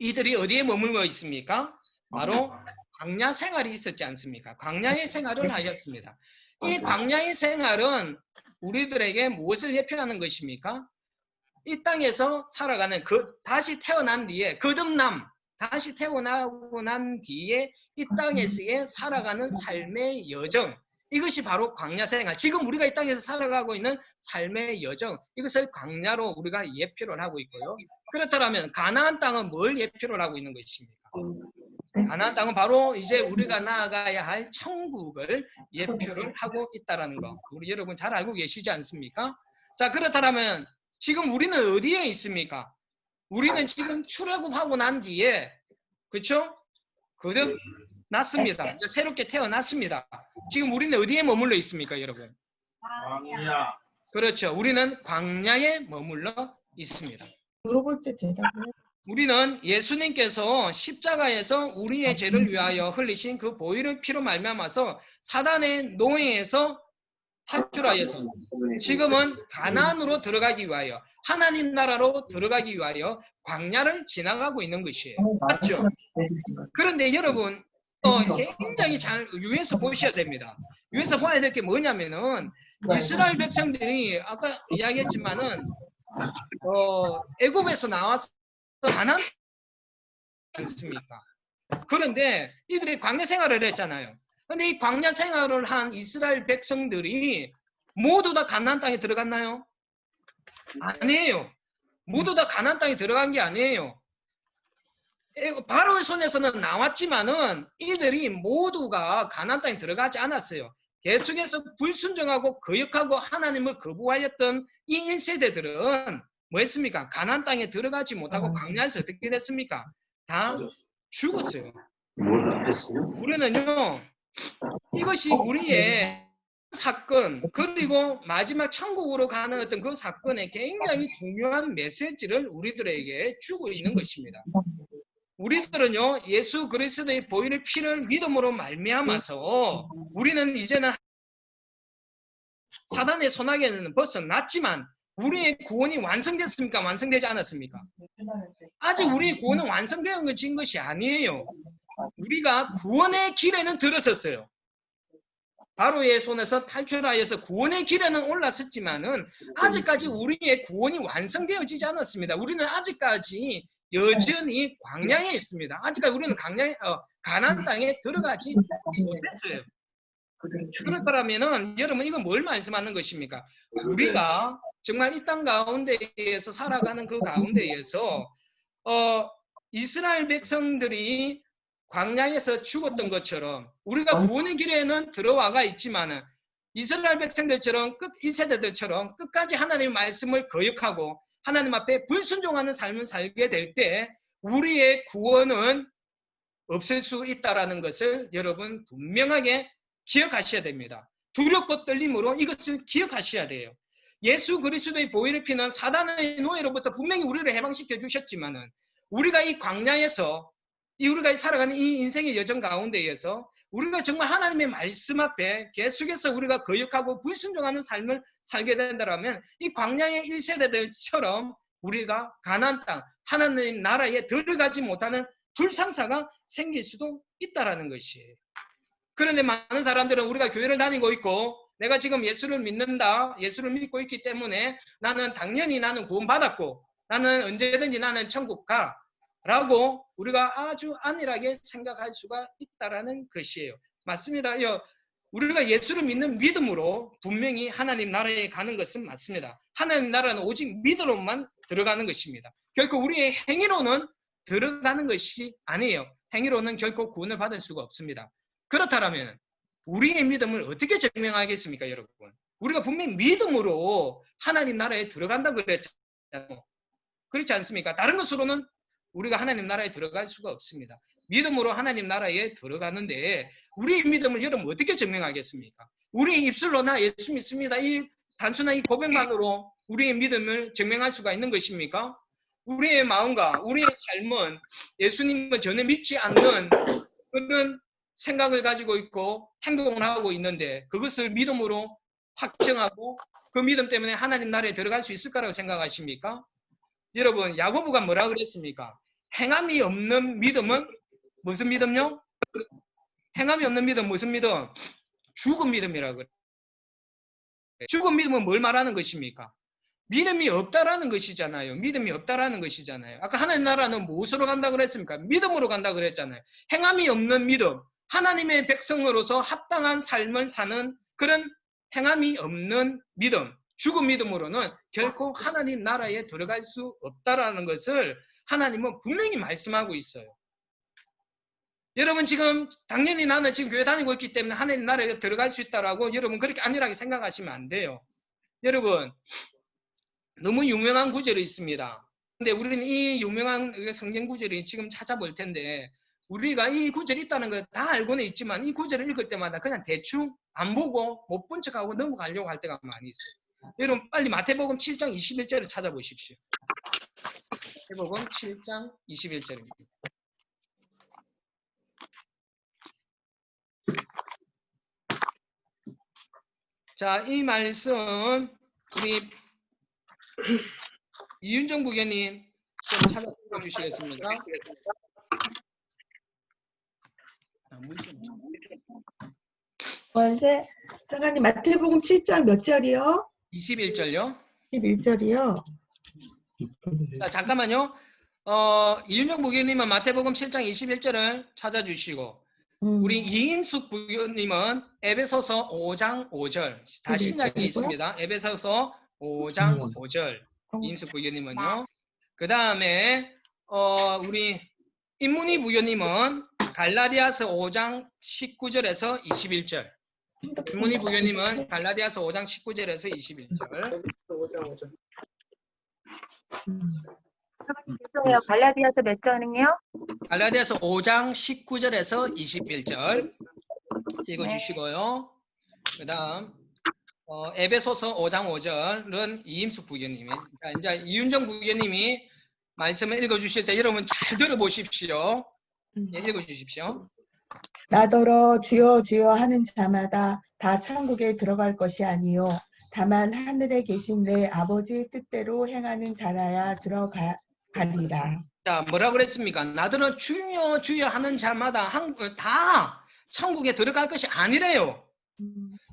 이들이 어디에 머물고 있습니까? 바로 광야 생활이 있었지 않습니까? 광야의 생활을 하였습니다. 이 광야의 생활은 우리들에게 무엇을 예표하는 것입니까? 이 땅에서 살아가는 다시 태어난 뒤에 거듭남, 다시 태어나고 난 뒤에 이 땅에서의 살아가는 삶의 여정, 이것이 바로 광야 생활. 지금 우리가 이 땅에서 살아가고 있는 삶의 여정, 이것을 광야로 우리가 예표를 하고 있고요. 그렇다면 가나안 땅은 뭘 예표를 하고 있는 것입니까? 가나안 땅은 바로 이제 우리가 나아가야 할 천국을 예표를 하고 있다는 거, 우리 여러분 잘 알고 계시지 않습니까? 자, 그렇다면 지금 우리는 어디에 있습니까? 우리는 지금 출애굽하고 난 뒤에, 그렇죠? 거듭났습니다. 이제 새롭게 태어났습니다. 지금 우리는 어디에 머물러 있습니까, 여러분? 광야. 그렇죠. 우리는 광야에 머물러 있습니다. 물어볼 때 대답해. 우리는 예수님께서 십자가에서 우리의 죄를 위하여 흘리신 그 보혈의 피로 말미암아서 사단의 노예에서 탈출하여서 지금은 가나안으로 들어가기 위하여, 하나님 나라로 들어가기 위하여 광야를 지나가고 있는 것이에요. 맞죠? 그런데 여러분 굉장히 잘 유에서 보셔야 됩니다. 유에서 봐야 될 게 뭐냐면은 이스라엘 백성들이 아까 이야기했지만은 애굽에서 나와서 가나안 않습니까? 그런데 이들이 광야 생활을 했잖아요. 근데 이 광야 생활을 한 이스라엘 백성들이 모두 다 가나안 땅에 들어갔나요? 아니에요. 모두 다 가나안 땅에 들어간 게 아니에요. 바로의 손에서는 나왔지만은 이들이 모두가 가나안 땅에 들어가지 않았어요. 계속해서 불순종하고 거역하고 하나님을 거부하였던 이 1세대들은 뭐 했습니까? 가나안 땅에 들어가지 못하고 광야에서 어떻게 됐습니까? 다 죽었어요. 우리는요, 이것이 우리의 사건, 그리고 마지막 천국으로 가는 어떤 그 사건에 굉장히 중요한 메시지를 우리들에게 주고 있는 것입니다. 우리들은요, 예수 그리스도의 보혈의 피를 믿음으로 말미암아서 우리는 이제는 사단의 손아귀에는 벗어났지만 우리의 구원이 완성됐습니까? 완성되지 않았습니까? 아직 우리의 구원은 완성된 것이 아니에요. 우리가 구원의 길에는 들어섰어요. 바로의 손에서 탈출하여서 구원의 길에는 올랐었지만은 아직까지 우리의 구원이 완성되어지지 않았습니다. 우리는 아직까지 여전히 광야에 있습니다. 아직까지 우리는 가나안 땅에 들어가지 못했어요. 그렇다면은 여러분 이건 뭘 말씀하는 것입니까? 우리가 정말 이 땅 가운데에서 살아가는 그 가운데에서 이스라엘 백성들이 광야에서 죽었던 것처럼 우리가 구원의 길에는 들어와가 있지만은 이스라엘 백성들처럼 1세대들처럼 끝까지 하나님의 말씀을 거역하고 하나님 앞에 불순종하는 삶을 살게 될 때 우리의 구원은 없을 수 있다는 것을 여러분 분명하게 기억하셔야 됩니다. 두렵고 떨림으로 이것을 기억하셔야 돼요. 예수 그리스도의 보혈의 피는 사단의 노예로부터 분명히 우리를 해방시켜 주셨지만은 우리가 이 광야에서 우리가 살아가는 이 인생의 여정 가운데에서 우리가 정말 하나님의 말씀 앞에 계속해서 우리가 거역하고 불순종하는 삶을 살게 된다면 이 광야의 1세대들처럼 우리가 가나안 땅 하나님 나라에 들어가지 못하는 불상사가 생길 수도 있다라는 것이에요. 그런데 많은 사람들은 우리가 교회를 다니고 있고 내가 지금 예수를 믿는다, 예수를 믿고 있기 때문에 당연히 나는 구원받았고 나는 언제든지 나는 천국 가 라고 우리가 아주 안일하게 생각할 수가 있다라는 것이에요. 맞습니다. 우리가 예수를 믿는 믿음으로 분명히 하나님 나라에 가는 것은 맞습니다. 하나님 나라는 오직 믿음으로만 들어가는 것입니다. 결코 우리의 행위로는 들어가는 것이 아니에요. 행위로는 결코 구원을 받을 수가 없습니다. 그렇다면 우리의 믿음을 어떻게 증명하겠습니까, 여러분? 우리가 분명히 믿음으로 하나님 나라에 들어간다 그랬잖아요. 그렇지 않습니까? 다른 것으로는 우리가 하나님 나라에 들어갈 수가 없습니다. 믿음으로 하나님 나라에 들어가는데 우리의 믿음을 여러분 어떻게 증명하겠습니까? 우리의 입술로 나 예수 믿습니다. 이 단순한 이 고백만으로 우리의 믿음을 증명할 수가 있는 것입니까? 우리의 마음과 우리의 삶은 예수님을 전혀 믿지 않는 그런 생각을 가지고 있고 행동을 하고 있는데 그것을 믿음으로 확증하고 그 믿음 때문에 하나님 나라에 들어갈 수 있을 거라고 생각하십니까? 여러분 야고보가 뭐라 그랬습니까? 행함이 없는 믿음은 무슨 믿음요? 행함이 없는 믿음 무슨 믿음? 죽은 믿음이라고 그래요. 죽은 믿음은 뭘 말하는 것입니까? 믿음이 없다라는 것이잖아요. 믿음이 없다라는 것이잖아요. 아까 하나님 나라는 무엇으로 간다고 그랬습니까? 믿음으로 간다고 그랬잖아요. 행함이 없는 믿음, 하나님의 백성으로서 합당한 삶을 사는 그런 행함이 없는 믿음, 죽은 믿음으로는 결코 하나님 나라에 들어갈 수 없다라는 것을 하나님은 분명히 말씀하고 있어요. 여러분 지금 당연히 나는 지금 교회 다니고 있기 때문에 하나님 나라에 들어갈 수 있다라고 여러분 그렇게 안일하게 생각하시면 안 돼요. 여러분 너무 유명한 구절이 있습니다. 근데 우리는 이 유명한 성경 구절이 지금 찾아볼 텐데 우리가 이 구절이 있다는 거 다 알고는 있지만 이 구절을 읽을 때마다 그냥 대충 안 보고 못 본 척하고 넘어가려고 할 때가 많이 있어요. 여러분 빨리 마태복음 7장 21절을 찾아보십시오. 마태복음 7장 21절입니다. 자, 이 말씀 우리 이윤정 부교님 좀 찾아 주시겠습니까? 원세 사관님 마태복음 7장 몇 절이요? 21절요. 11절이요. 자, 잠깐만요. 이윤정 부교님은 마태복음 7장 21절을 찾아주시고 우리 이임숙 부교님은 에베소서 5장 5절 다 신약이 있습니다. 에베소서 5장 5절 이임숙 부교님은요. 그 다음에 우리 인문희 부교님은 갈라디아서 5장 19절에서 21절 인문희 부교님은 갈라디아서 5장 19절에서 21절 죄송해요. 갈라디아서 몇 장은요? 갈라디아서 5장 19절에서 21절 읽어주시고요. 그 다음 에베소서 5장 5절은 이임숙 부교님이 이제 이윤정 부교님이 말씀을 읽어주실 때 여러분 잘 들어보십시오. 예, 읽어주십시오. 나더러 주여 주여 하는 자마다 다 천국에 들어갈 것이 아니요 다만 하늘에 계신 내 아버지의 뜻대로 행하는 자라야 들어가리라. 자, 뭐라 그랬습니까? 나더러 주여 주여 하는 자마다 다 천국에 들어갈 것이 아니래요.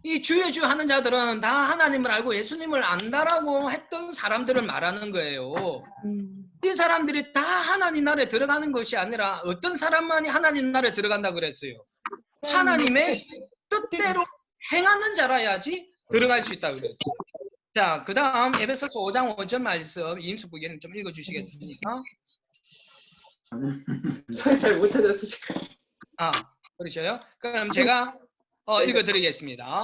이 주여 주여 하는 자들은 다 하나님을 알고 예수님을 안다라고 했던 사람들을 말하는 거예요. 이 사람들이 다 하나님 나라에 들어가는 것이 아니라 어떤 사람만이 하나님 나라에 들어간다고 그랬어요. 하나님의 뜻대로 행하는 자라야지 들어갈 수 있다고 그랬어요. 자, 그 다음 에베소서 5장 5절 말씀 이임숙 부교님 좀 읽어주시겠습니까? 잘 못 찾았어 지금. 그러셔요? 그럼 제가 읽어드리겠습니다.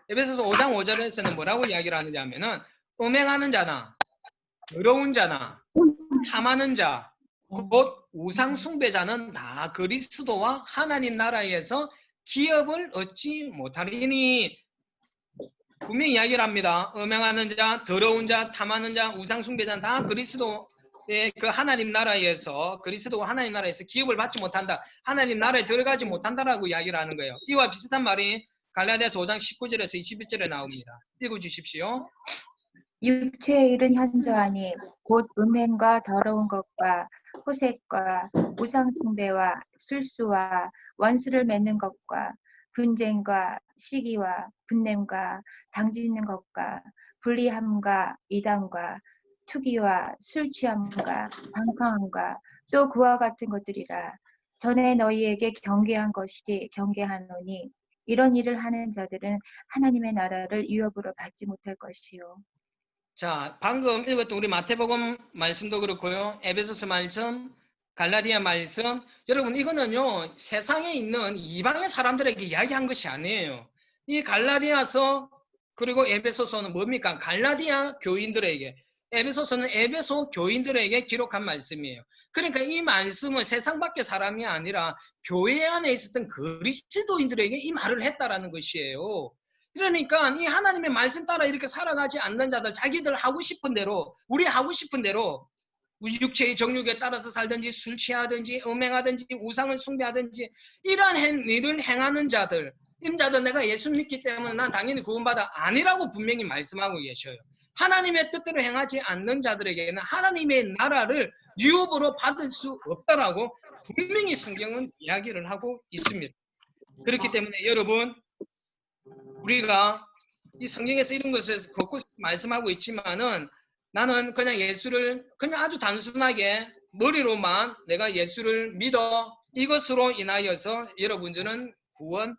에베소서 5장 5절에서는 뭐라고 이야기를 하느냐 하면은 음행하는 자나 더러운 자나 탐하는 자 곧 우상 숭배자는 다 그리스도와 하나님 나라에서 기업을 얻지 못하리니 분명히 이야기를 합니다. 음행하는 자, 더러운 자, 탐하는 자, 우상 숭배자는 다 그리스도의 그 하나님 나라에서 그리스도와 하나님 나라에서 기업을 받지 못한다. 하나님 나라에 들어가지 못한다라고 이야기를 하는 거예요. 이와 비슷한 말이 갈라디아서 5장 19절에서 21절에 나옵니다. 읽어주십시오. 육체의 일은 현저하니 곧 음행과 더러운 것과 호색과 우상숭배와 술수와 원수를 맺는 것과 분쟁과 시기와 분냄과 당짓는 것과 불리함과 이단과 투기와 술취함과 방탕함과 또 그와 같은 것들이라. 전에 너희에게 경계한 것이 경계하노니 이런 일을 하는 자들은 하나님의 나라를 유업으로 받지 못할 것이요. 자, 방금 읽었던 우리 마태복음 말씀도 그렇고요. 에베소서 말씀, 갈라디아 말씀. 여러분 이거는요. 세상에 있는 이방의 사람들에게 이야기한 것이 아니에요. 이 갈라디아서 그리고 에베소서는 뭡니까? 갈라디아 교인들에게 에베소서는 에베소 교인들에게 기록한 말씀이에요. 그러니까 이 말씀은 세상 밖의 사람이 아니라 교회 안에 있었던 그리스도인들에게 이 말을 했다라는 것이에요. 그러니까 이 하나님의 말씀 따라 이렇게 살아가지 않는 자들 자기들 하고 싶은 대로 우리 하고 싶은 대로 육체의 정욕에 따라서 살든지 술 취하든지 음행하든지 우상을 숭배하든지 이러한 일을 행하는 자들 이런 자들 내가 예수 믿기 때문에 난 당연히 구원받아 아니라고 분명히 말씀하고 계셔요. 하나님의 뜻대로 행하지 않는 자들에게는 하나님의 나라를 유업으로 받을 수 없다라고 분명히 성경은 이야기를 하고 있습니다. 그렇기 때문에 여러분, 우리가 이 성경에서 이런 것을 곳곳 말씀하고 있지만은 나는 그냥 예수를 그냥 아주 단순하게 머리로만 내가 예수를 믿어 이것으로 인하여서 여러분들은 구원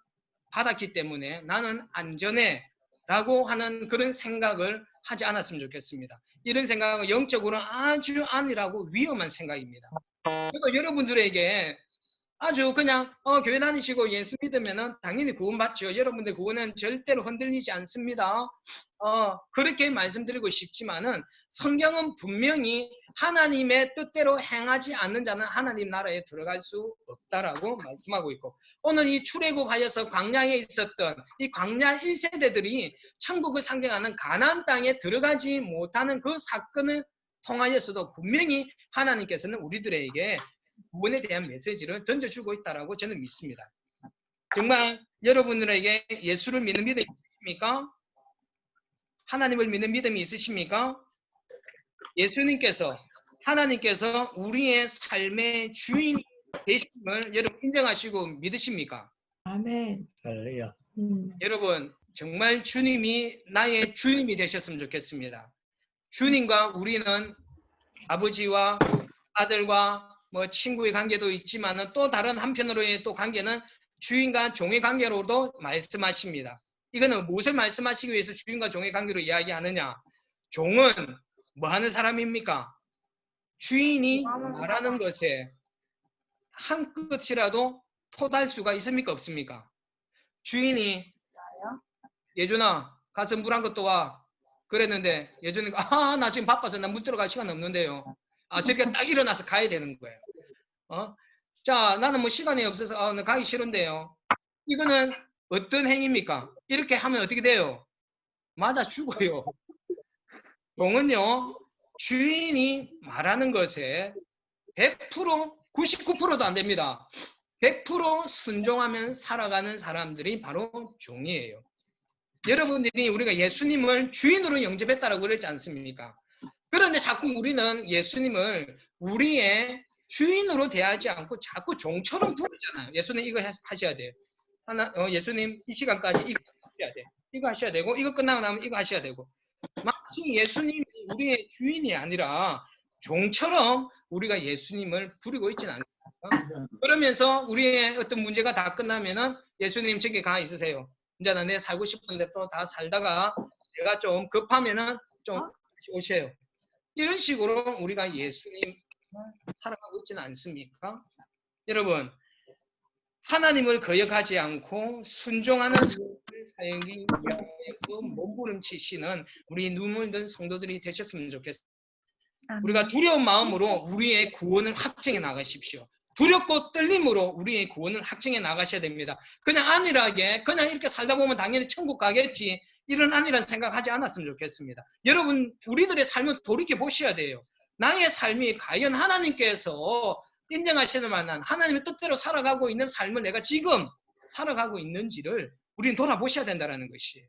받았기 때문에 나는 안전해 라고 하는 그런 생각을 하지 않았으면 좋겠습니다. 이런 생각은 영적으로 아주 아니라고 위험한 생각입니다. 그래서 여러분들에게 아주 그냥 교회 다니시고 예수 믿으면은 당연히 구원받죠. 여러분들 구원은 절대로 흔들리지 않습니다. 그렇게 말씀드리고 싶지만은 성경은 분명히 하나님의 뜻대로 행하지 않는 자는 하나님 나라에 들어갈 수 없다라고 말씀하고 있고, 오늘 이 출애굽하여서 광야에 있었던 이 광야 1세대들이 천국을 상징하는 가나안 땅에 들어가지 못하는 그 사건을 통하여서도 분명히 하나님께서는 우리들에게 구원에 대한 메시지를 던져주고 있다라고 저는 믿습니다. 정말 여러분들에게 예수를 믿는 믿음이 있으십니까? 하나님을 믿는 믿음이 있으십니까? 예수님께서, 하나님께서 우리의 삶의 주인 되심을 여러분 인정하시고 믿으십니까? 아멘. 할렐루야. 여러분, 정말 주님이 나의 주님이 되셨으면 좋겠습니다. 주님과 우리는 아버지와 아들과 뭐 친구의 관계도 있지만은 또 다른 한편으로의 또 관계는 주인과 종의 관계로도 말씀하십니다. 이거는 무엇을 말씀하시기 위해서 주인과 종의 관계로 이야기하느냐? 종은 뭐 하는 사람입니까? 주인이 말하는 것에 한 끝이라도 토달 수가 있습니까? 없습니까? 주인이 예준아 가서 물 한 것도 와 그랬는데 예준이 나 지금 바빠서 나 물 들어갈 시간 없는데요. 저렇게 딱 일어나서 가야 되는 거예요. 자, 나는 뭐 시간이 없어서 나 가기 싫은데요. 이거는 어떤 행위입니까? 이렇게 하면 어떻게 돼요? 맞아 죽어요. 종은요, 주인이 말하는 것에 100%, 99%도 안 됩니다. 100% 순종하면 살아가는 사람들이 바로 종이에요. 여러분들이 우리가 예수님을 주인으로 영접했다라고 그랬지 않습니까? 그런데 자꾸 우리는 예수님을 우리의 주인으로 대하지 않고 자꾸 종처럼 부르잖아요. 예수님 이거 하셔야 돼요. 예수님 이 시간까지 이거 하셔야 돼. 이거 하셔야 되고 이거 끝나고 나면 이거 하셔야 되고, 마치 예수님이 우리의 주인이 아니라 종처럼 우리가 예수님을 부르고 있지는 않습니까? 그러면서 우리의 어떤 문제가 다 끝나면은 예수님 저기 가 있으세요. 이제 내 살고 싶은데 또 다 살다가 내가 좀 급하면은 좀 오세요. 이런 식으로 우리가 예수님 살아가고 있지는 않습니까? 여러분, 하나님을 거역하지 않고 순종하는 삶을 살기 위해서 몸부림치시는 우리 눈물 든 성도들이 되셨으면 좋겠습니다. 우리가 두려운 마음으로 우리의 구원을 확증해 나가십시오. 두렵고 떨림으로 우리의 구원을 확증해 나가셔야 됩니다. 그냥 안일하게 그냥 이렇게 살다 보면 당연히 천국 가겠지, 이런 안일한 생각하지 않았으면 좋겠습니다. 여러분, 우리들의 삶을 돌이켜 보셔야 돼요. 나의 삶이 과연 하나님께서 인정하시는 만한 하나님의 뜻대로 살아가고 있는 삶을 내가 지금 살아가고 있는지를 우리는 돌아보셔야 된다는 것이에요.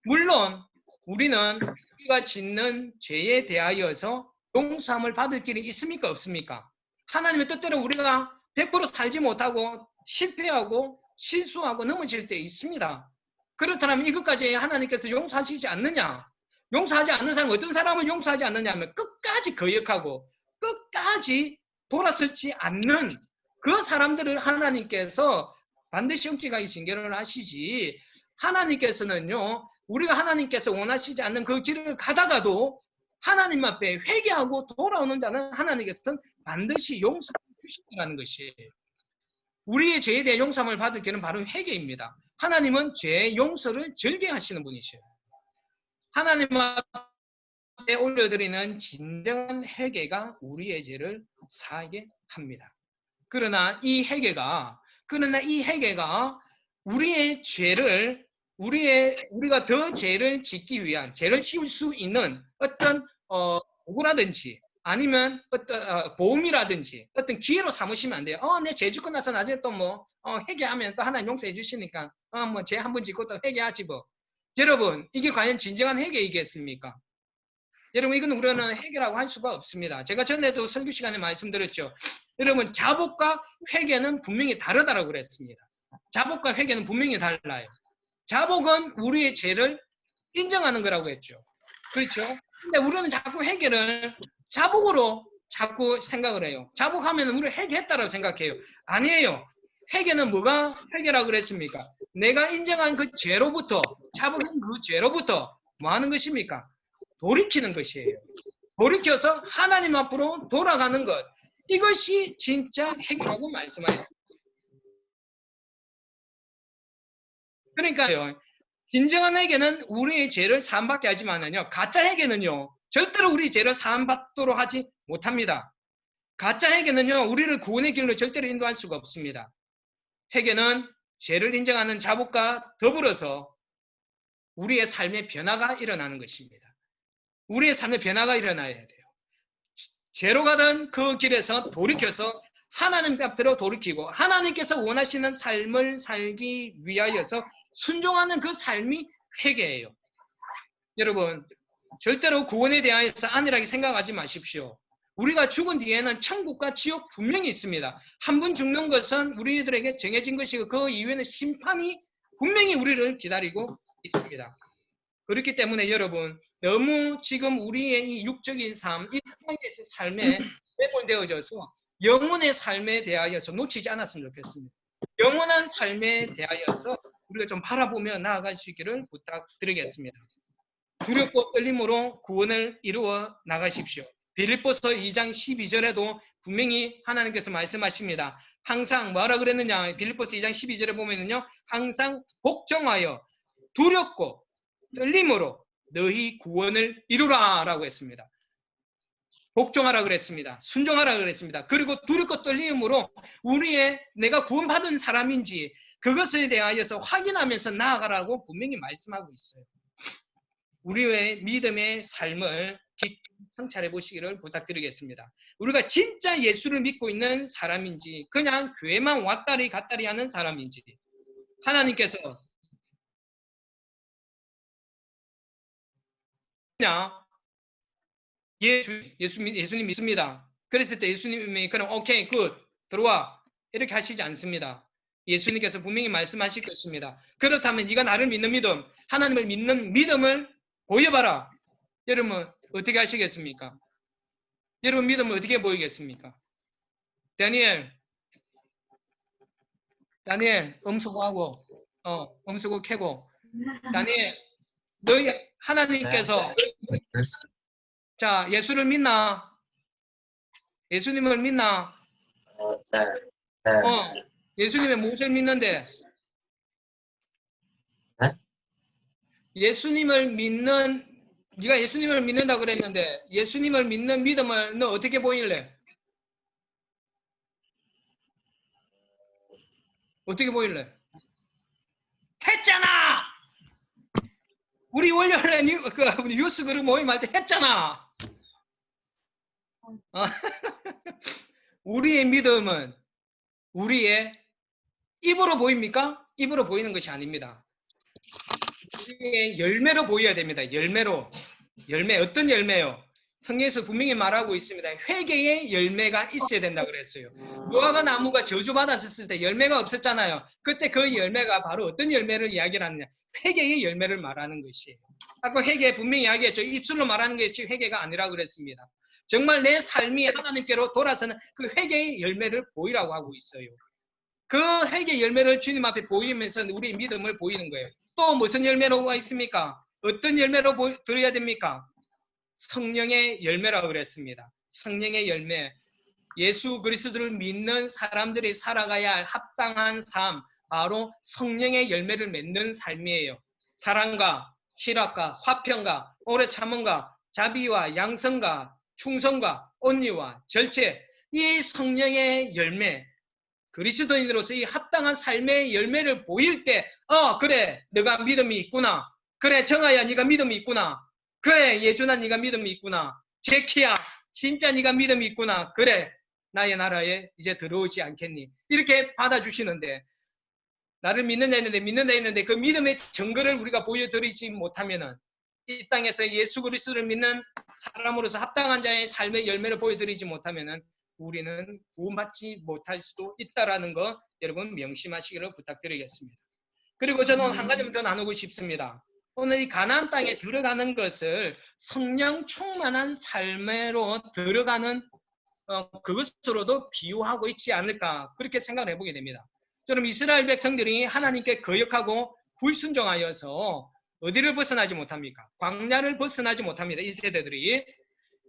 물론 우리는 우리가 짓는 죄에 대하여서 용서함을 받을 길이 있습니까? 없습니까? 하나님의 뜻대로 우리가 100% 살지 못하고 실패하고 실수하고 넘어질 때 있습니다. 그렇다면 이것까지 하나님께서 용서하시지 않느냐? 용서하지 않는 사람은 어떤 사람을 용서하지 않느냐 하면 끝까지 거역하고 끝까지 돌아서지 않는 그 사람들을 하나님께서 반드시 엄격하게 징계를 하시지, 하나님께서는요, 우리가 하나님께서 원하시지 않는 그 길을 가다가도 하나님 앞에 회개하고 돌아오는 자는 하나님께서는 반드시 용서해 주신다는 것이에요. 우리의 죄에 대해 용서함을 받을 길은 바로 회개입니다. 하나님은 죄의 용서를 절개하시는 분이셔요. 하나님 앞에 올려드리는 진정한 회개가 우리의 죄를 사하게 합니다. 그러나 이 회개가 우리의 죄를 우리가 더 죄를 짓기 위한, 죄를 지울 수 있는 어떤 도구라든지 아니면 어떤 보험이라든지 어떤 기회로 삼으시면 안 돼요. 내 죄 짓고 나서 나중에 또 회개하면 또 하나님 용서해 주시니까 뭐 죄 한 번 짓고 또 회개하지 뭐. 여러분, 이게 과연 진정한 회개이겠습니까? 여러분, 이건 우리는 회개라고 할 수가 없습니다. 제가 전에도 설교 시간에 말씀드렸죠. 여러분, 자복과 회개는 분명히 다르다고 그랬습니다. 자복과 회개는 분명히 달라요. 자복은 우리의 죄를 인정하는 거라고 했죠. 그렇죠? 근데 우리는 자꾸 회개를 자복으로 자꾸 생각을 해요. 자복하면 우리가 회개했다고 생각해요. 아니에요. 회개는 뭐가 회개라고 그랬습니까? 내가 인정한 그 죄로부터, 자복한 그 죄로부터 뭐 하는 것입니까? 돌이키는 것이에요. 돌이켜서 하나님 앞으로 돌아가는 것. 이것이 진짜 회개라고 말씀해요. 그러니까요. 진정한 회개는 우리의 죄를 사함받게 하지만은요. 가짜 회개는요. 절대로 우리 죄를 사함받도록 하지 못합니다. 가짜 회개는요. 우리를 구원의 길로 절대로 인도할 수가 없습니다. 회개는 죄를 인정하는 자복과 더불어서 우리의 삶의 변화가 일어나는 것입니다. 우리의 삶의 변화가 일어나야 돼요. 죄로 가던 그 길에서 돌이켜서 하나님 앞으로 돌이키고 하나님께서 원하시는 삶을 살기 위하여서 순종하는 그 삶이 회개예요. 여러분, 절대로 구원에 대하여서 안일하게 생각하지 마십시오. 우리가 죽은 뒤에는 천국과 지옥 분명히 있습니다. 한 번 죽는 것은 우리들에게 정해진 것이고 그 이후에는 심판이 분명히 우리를 기다리고 있습니다. 그렇기 때문에 여러분, 너무 지금 우리의 이 육적인 삶, 이 땅에서의 삶에 매몰되어져서 영혼의 삶에 대하여서 놓치지 않았으면 좋겠습니다. 영원한 삶에 대하여서 우리가 좀 바라보며 나아갈 수 있기를 부탁드리겠습니다. 두렵고 떨림으로 구원을 이루어 나가십시오. 빌립보서 2장 12절에도 분명히 하나님께서 말씀하십니다. 항상 뭐라 그랬느냐? 빌립보서 2장 12절에 보면은요. 항상 복종하여 두렵고 떨림으로 너희 구원을 이루라 라고 했습니다. 복종하라 그랬습니다. 순종하라 그랬습니다. 그리고 두렵고 떨림으로 우리의 내가 구원받은 사람인지 그것에 대하여서 확인하면서 나아가라고 분명히 말씀하고 있어요. 우리의 믿음의 삶을 깊이 성찰해 보시기를 부탁드리겠습니다. 우리가 진짜 예수를 믿고 있는 사람인지 그냥 교회만 왔다리 갔다리 하는 사람인지 하나님께서 예수님 믿습니다. 그랬을 때 예수님이 그럼 오케이 굿 들어와 이렇게 하시지 않습니다. 예수님께서 분명히 말씀하실 것입니다. 그렇다면 네가 나를 믿는 믿음, 하나님을 믿는 믿음을 보여봐라. 여러분 어떻게 하시겠습니까? 여러분 믿음을 어떻게 보이겠습니까? 다니엘 음수고하고 음수고 캐고 다니엘 너희 하나님께서 자 예수를 믿나? 예수님을 믿나? 예수님의 무엇을 믿는데? 예수님을 믿는 네가 예수님을 믿는다 그랬는데 예수님을 믿는 믿음을 너 어떻게 보일래? 어떻게 보일래? 했잖아! 우리 월요일에 뉴스 그룹 모임할 때 했잖아! 우리의 믿음은 우리의 입으로 보입니까? 입으로 보이는 것이 아닙니다. 우리의 열매로 보여야 됩니다. 열매로. 열매, 어떤 열매요? 성경에서 분명히 말하고 있습니다. 회개의 열매가 있어야 된다고 그랬어요. 무화과 나무가 저주받았을 때 열매가 없었잖아요. 그때 그 열매가 바로 어떤 열매를 이야기를 하느냐. 회개의 열매를 말하는 것이에요. 아까 회개 분명히 이야기했죠. 입술로 말하는 것이 회개가 아니라고 그랬습니다. 정말 내 삶이 하나님께로 돌아서는 그 회개의 열매를 보이라고 하고 있어요. 그 회개의 열매를 주님 앞에 보이면서 우리 믿음을 보이는 거예요. 또 무슨 열매로가 있습니까? 어떤 열매로 드려야 됩니까? 성령의 열매라고 그랬습니다. 성령의 열매. 예수 그리스도를 믿는 사람들이 살아가야 할 합당한 삶, 바로 성령의 열매를 맺는 삶이에요. 사랑과 희락과 화평과 오래 참음과 자비와 양성과 충성과 온유와 절제, 이 성령의 열매, 그리스도인으로서 이 합당한 삶의 열매를 보일 때 그래 너가 믿음이 있구나. 그래 정아야 네가 믿음이 있구나. 그래 예준아 네가 믿음이 있구나. 제키야 진짜 네가 믿음이 있구나. 그래 나의 나라에 이제 들어오지 않겠니. 이렇게 받아주시는데 나를 믿는다 했는데 그 믿음의 증거를 우리가 보여드리지 못하면은 이 땅에서 예수 그리스도를 믿는 사람으로서 합당한 자의 삶의 열매를 보여드리지 못하면은 우리는 구원받지 못할 수도 있다라는 거 여러분 명심하시기를 부탁드리겠습니다. 그리고 저는 한 가지만 더 나누고 싶습니다. 오늘 이 가나안 땅에 들어가는 것을 성령 충만한 삶으로 들어가는 그것으로도 비유하고 있지 않을까 그렇게 생각을 해보게 됩니다. 저는 이스라엘 백성들이 하나님께 거역하고 불순종하여서 어디를 벗어나지 못합니까? 광야를 벗어나지 못합니다. 이 세대들이.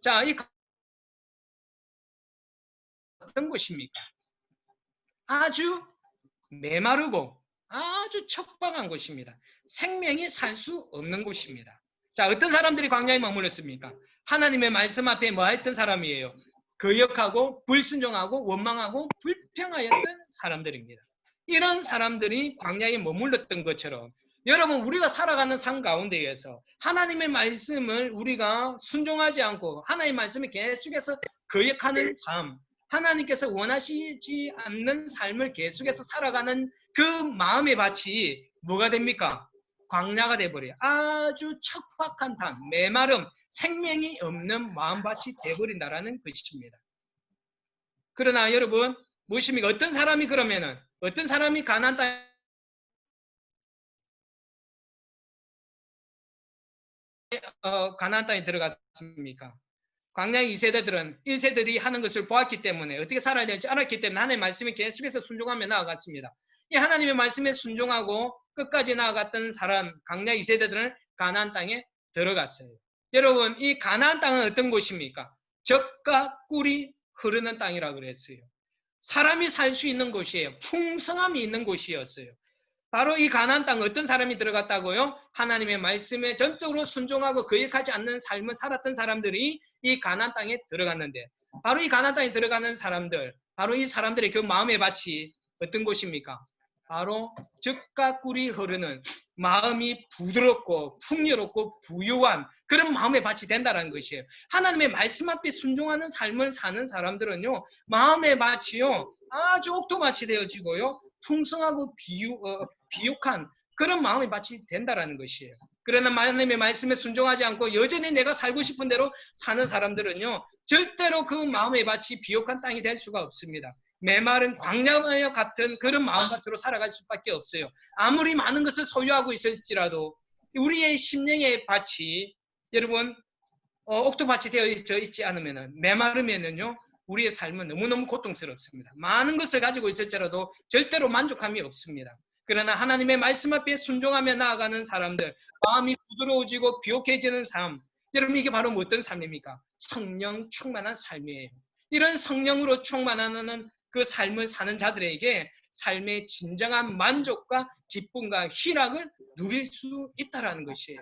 자, 이 어떤 곳입니까? 아주 메마르고 아주 척박한 곳입니다. 생명이 살 수 없는 곳입니다. 자, 어떤 사람들이 광야에 머물렀습니까? 하나님의 말씀 앞에 뭐 했던 사람이에요? 거역하고 불순종하고 원망하고 불평하였던 사람들입니다. 이런 사람들이 광야에 머물렀던 것처럼 여러분 우리가 살아가는 삶 가운데에서 하나님의 말씀을 우리가 순종하지 않고 하나님의 말씀을 계속해서 거역하는 삶, 하나님께서 원하시지 않는 삶을 계속해서 살아가는 그 마음의 밭이 뭐가 됩니까? 광야가 돼버려요. 아주 척박한 땅, 메마름, 생명이 없는 마음밭이 돼버린다라는 것입니다. 그러나 여러분 무엇입니까? 어떤 사람이 그러면은 어떤 사람이 가나안 땅에 가나안 땅에 들어갔습니까? 광야의 2세대들은 1세들이 하는 것을 보았기 때문에 어떻게 살아야 될지 알았기 때문에 하나님의 말씀에 계속해서 순종하며 나아갔습니다. 이 하나님의 말씀에 순종하고 끝까지 나아갔던 사람 광야 2세대들은 가나안 땅에 들어갔어요. 여러분 이 가나안 땅은 어떤 곳입니까? 젖과 꿀이 흐르는 땅이라고 그랬어요. 사람이 살 수 있는 곳이에요. 풍성함이 있는 곳이었어요. 바로 이 가나안 땅 어떤 사람이 들어갔다고요? 하나님의 말씀에 전적으로 순종하고 거역하지 않는 삶을 살았던 사람들이 이 가나안 땅에 들어갔는데 바로 이 가나안 땅에 들어가는 사람들, 바로 이 사람들의 그 마음의 밭이 어떤 곳입니까? 바로 젖과 꿀이 흐르는 마음이 부드럽고 풍요롭고 부유한 그런 마음의 밭이 된다는 것이에요. 하나님의 말씀 앞에 순종하는 삶을 사는 사람들은요, 마음의 밭이요 아주 옥토밭이 되어지고요 풍성하고 비옥한 그런 마음의 밭이 된다라는 것이에요. 그러나 하나님의 말씀에 순종하지 않고 여전히 내가 살고 싶은 대로 사는 사람들은요 절대로 그 마음의 밭이 비옥한 땅이 될 수가 없습니다. 메마른 광야와 같은 그런 마음밭으로 살아갈 수밖에 없어요. 아무리 많은 것을 소유하고 있을지라도 우리의 심령의 밭이 여러분 옥토밭이 되어 있지 않으면 메마르면은요 우리의 삶은 너무너무 고통스럽습니다. 많은 것을 가지고 있을지라도 절대로 만족함이 없습니다. 그러나 하나님의 말씀 앞에 순종하며 나아가는 사람들, 마음이 부드러워지고 비옥해지는 삶, 여러분 이게 바로 어떤 삶입니까? 성령 충만한 삶이에요. 이런 성령으로 충만하는 그 삶을 사는 자들에게 삶의 진정한 만족과 기쁨과 희락을 누릴 수 있다는 것이에요.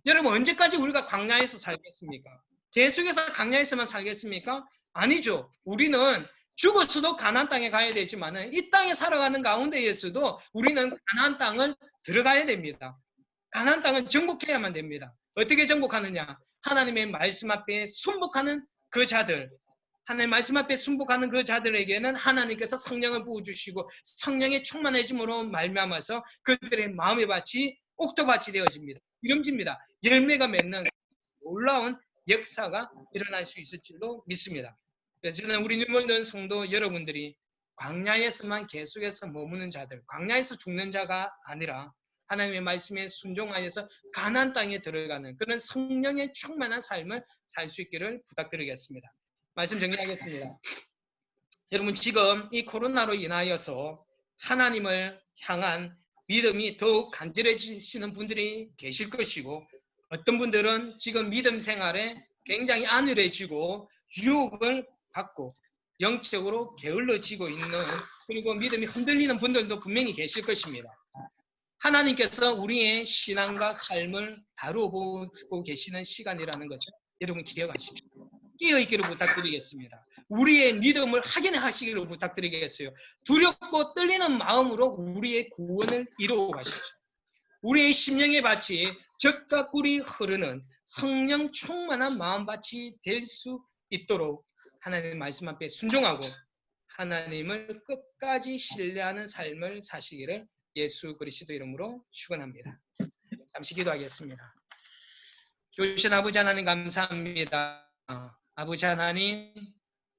여러분 언제까지 우리가 광야에서 살겠습니까? 계속해서 광야에서만 살겠습니까? 아니죠. 우리는 죽었어도 가나안 땅에 가야 되지만 이 땅에 살아가는 가운데에서도 우리는 가나안 땅을 들어가야 됩니다. 가나안 땅은 정복해야만 됩니다. 어떻게 정복하느냐? 하나님의 말씀 앞에 순복하는 그 자들, 하나님의 말씀 앞에 순복하는 그 자들에게는 하나님께서 성령을 부어주시고 성령의 충만해짐으로 말미암아서 그들의 마음의 밭이 옥토밭이 되어집니다. 이름집니다. 열매가 맺는 놀라운 역사가 일어날 수 있을 줄로 믿습니다. 그래서 저는 우리 눈물든 성도 여러분들이 광야에서만 계속해서 머무는 자들, 광야에서 죽는 자가 아니라 하나님의 말씀에 순종하여서 가나안 땅에 들어가는 그런 성령의 충만한 삶을 살 수 있기를 부탁드리겠습니다. 말씀 정리하겠습니다. 여러분 지금 이 코로나로 인하여서 하나님을 향한 믿음이 더욱 간절해지시는 분들이 계실 것이고 어떤 분들은 지금 믿음 생활에 굉장히 안일해지고 유혹을 받고 영적으로 게을러지고 있는 그리고 믿음이 흔들리는 분들도 분명히 계실 것입니다. 하나님께서 우리의 신앙과 삶을 다루고 계시는 시간이라는 것을 여러분 기억하십시오. 깨어있기를 부탁드리겠습니다. 우리의 믿음을 확인하시기를 부탁드리겠어요. 두렵고 떨리는 마음으로 우리의 구원을 이루어 가십시오. 우리의 심령의 밭이 젖과 꿀이 흐르는 성령 충만한 마음밭이 될 수 있도록 하나님의 말씀 앞에 순종하고 하나님을 끝까지 신뢰하는 삶을 사시기를 예수 그리스도 이름으로 축원합니다. 잠시 기도하겠습니다. 좋으신 아버지 하나님 감사합니다. 아버지 하나님,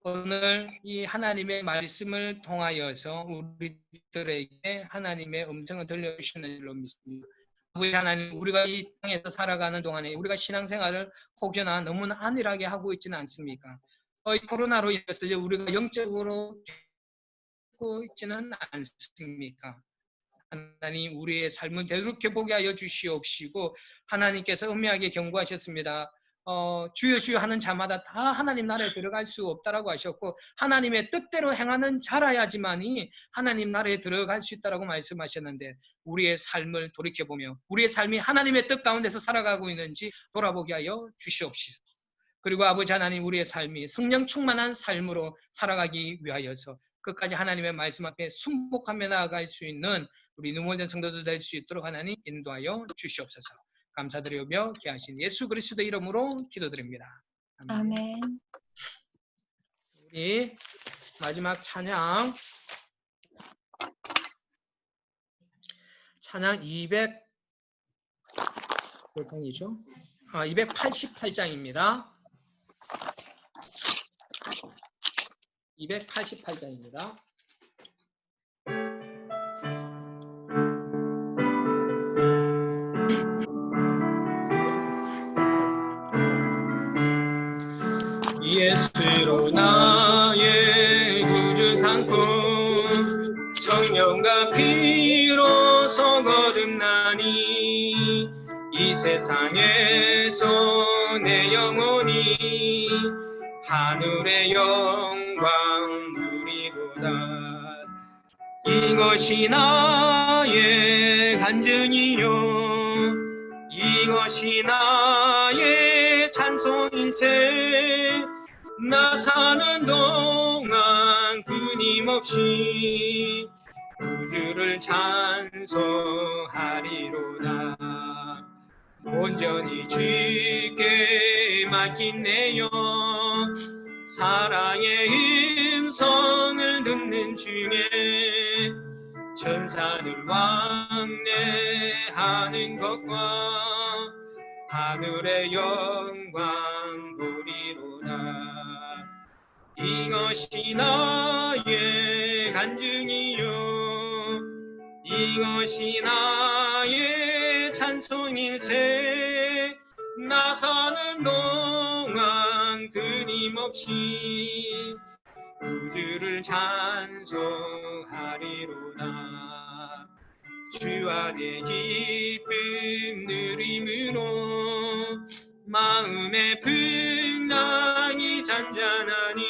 오늘 이 하나님의 말씀을 통하여서 우리들에게 하나님의 음성을 들려주시는 줄로 믿습니다. 아버지 하나님, 우리가 이 땅에서 살아가는 동안에 우리가 신앙생활을 혹여나 너무나 안일하게 하고 있지는 않습니까? 이 코로나로 인해서 이제 우리가 영적으로 되고 있지는 않습니까? 하나님, 우리의 삶을 되돌이켜보게 하여 주시옵시고, 하나님께서 은밀하게 경고하셨습니다. 주여 주여 하는 자마다 다 하나님 나라에 들어갈 수 없다라고 하셨고, 하나님의 뜻대로 행하는 자라야지만이 하나님 나라에 들어갈 수 있다라고 말씀하셨는데, 우리의 삶을 돌이켜보며 우리의 삶이 하나님의 뜻 가운데서 살아가고 있는지 돌아보게 하여 주시옵시고, 그리고 아버지 하나님, 우리의 삶이 성령 충만한 삶으로 살아가기 위하여서 끝까지 하나님의 말씀 앞에 순복하며 나아갈 수 있는 우리 누모된 성도들 될 수 있도록 하나님 인도하여 주시옵소서. 감사드리며 귀하신 예수 그리스도 이름으로 기도드립니다. 아멘. 아멘. 우리 마지막 찬양 200몇 장이죠? 288장입니다. 288장입니다. 예수로 나의 구주 상품 성령과 피로서 거듭나니 이 세상에서 내 영혼이 하늘의 영광 누리도다. 이것이 나의 간증이요 이것이 나의 찬송인생. 나 사는 동안 끊임없이 구주를 찬송하리로다. 온전히 주께 맡긴 내 영 사랑의 음성을 듣는 중에 천사들 왕래하는 것과 하늘의 영광 보리로다. 이것이 나의 간증이요 이것이 나의 찬송일세. 나 사는 동안 끊임없이 구주를 찬송하리로다. 주 안에 기쁨 누림으로 마음의 풍랑이 잔잔하니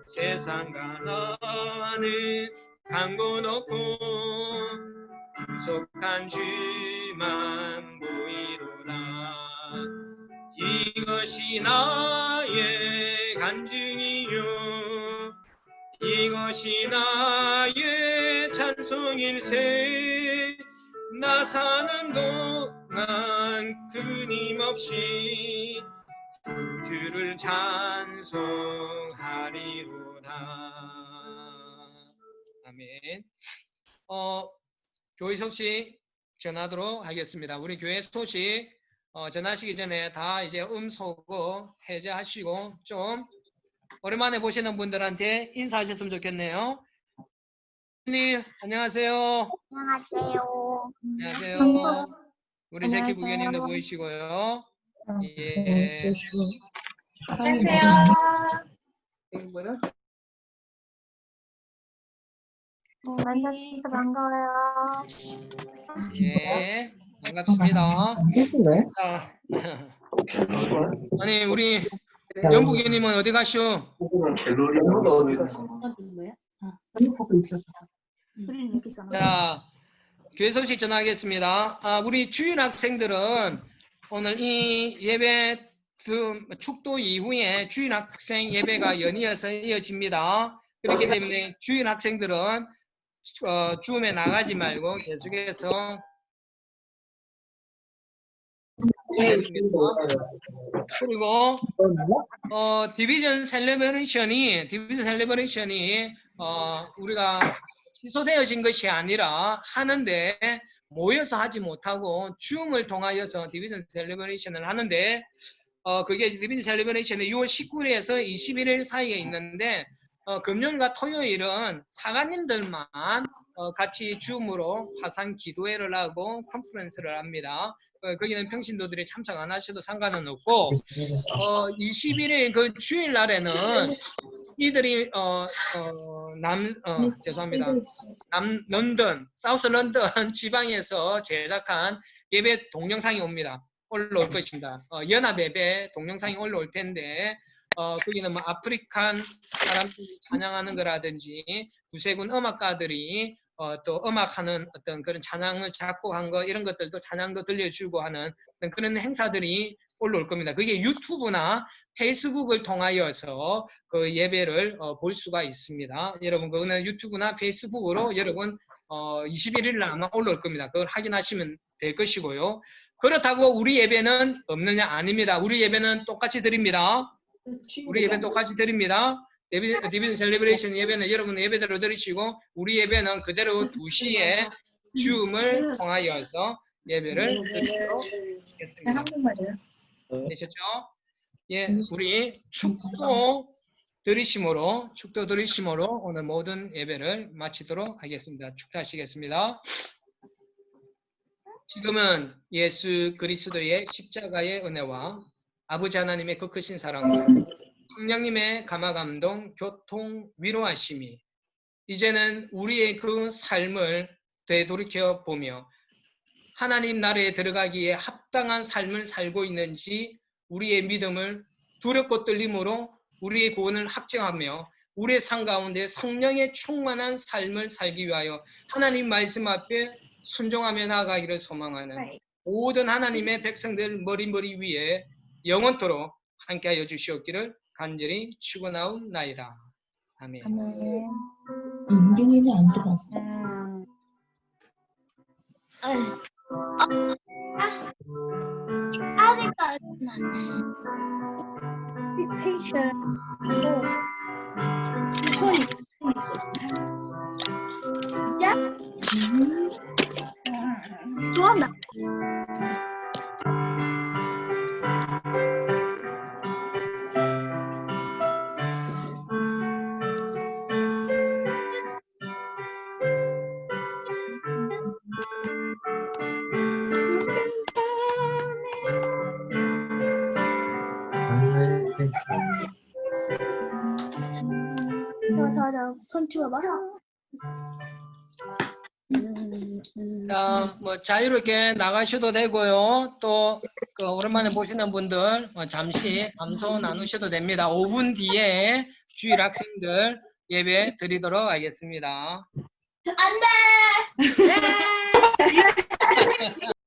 세상과 나는 강고 높고 구속한 주만 보이로다. 이것이 나의 간증이요 이것이 나의 찬송일세. 나 사는 동안 끊임없이 구주를 찬송하리로다. 아멘. 교회 소식 전하도록 하겠습니다. 우리 교회 소식 전하시기 전에 다 이제 음소거 해제하시고 좀 오랜만에 보시는 분들한테 인사하셨으면 좋겠네요. 님 안녕하세요. 안녕하세요. 안녕하세요. 우리 제키 부교님도 보이시고요. 예. 안녕하세요. 뭐야? 만나서 반가워요. 예. 반갑습니다. 아니 우리 연부교님은 어디 가시오? 자, 교회 소식 전하겠습니다. 우리 주일 학생들은 오늘 이 예배 축도 이후에 주일 학생 예배가 연이어서 이어집니다. 그렇기 때문에 주일 학생들은 줌에 나가지 말고 계속해서 그리고 디비전 셀레브레이션이 우리가 취소되어진 것이 아니라 하는데 모여서 하지 못하고 줌을 통하여서 디비전 셀레브레이션을 하는데 그게 디비전 셀레브레이션이 6월 19일에서 21일 사이에 있는데 금요일과 토요일은 사관님들만 같이 줌으로 화상 기도회를 하고 컨퍼런스를 합니다. 거기는 평신도들이 참석 안 하셔도 상관은 없고 21일 그 주일 날에는 이들이 죄송합니다. 런던, 사우스 런던 지방에서 제작한 예배 동영상이 올라올 것입니다. 연합 예배 동영상이 올라올 텐데 거기는 뭐 아프리칸 사람들이 찬양하는 거라든지 구세군 음악가들이 또 음악하는 어떤 그런 찬양을 작곡한 거 이런 것들도 찬양도 들려주고 하는 그런 행사들이 올라올 겁니다. 그게 유튜브나 페이스북을 통하여서 그 예배를 볼 수가 있습니다. 여러분 그거는 유튜브나 페이스북으로 여러분 21일 날 아마 올라올 겁니다. 그걸 확인하시면 될 것이고요. 그렇다고 우리 예배는 없느냐? 아닙니다. 우리 예배는 똑같이 드립니다. 우리 예배는 똑같이 드립니다. 디비전 셀레브레이션 예배는 여러분 예배대로 드리시고 우리 예배는 그대로 2시에 줌을 통하여서 예배를 드리도록 하겠습니다. 되셨죠? 예, 우리 축도 드리심으로 오늘 모든 예배를 마치도록 하겠습니다. 축도하시겠습니다. 지금은 예수 그리스도의 십자가의 은혜와 아버지 하나님의 그 크신 사랑과 성령님의 감화감동, 교통, 위로하심이 이제는 우리의 그 삶을 되돌이켜 보며 하나님 나라에 들어가기에 합당한 삶을 살고 있는지 우리의 믿음을 두렵고 떨림으로 우리의 구원을 확증하며 우리의 삶 가운데 성령의 충만한 삶을 살기 위하여 하나님 말씀 앞에 순종하며 나아가기를 소망하는 모든 하나님의 백성들 머리 위에 영원토록 함께하여 주시옵기를 간절히 축원하옵나이다. 아멘. 은빈이는 안 들어왔어. 아직까지 patient. 진짜? 좋아나. 손 치워봐. 자, 뭐 자유롭게 나가셔도 되고요. 또 오랜만에 보시는 분들 잠시 감소 나누셔도 됩니다. 5분 뒤에 주일 학생들 예배 드리도록 하겠습니다. 안 돼!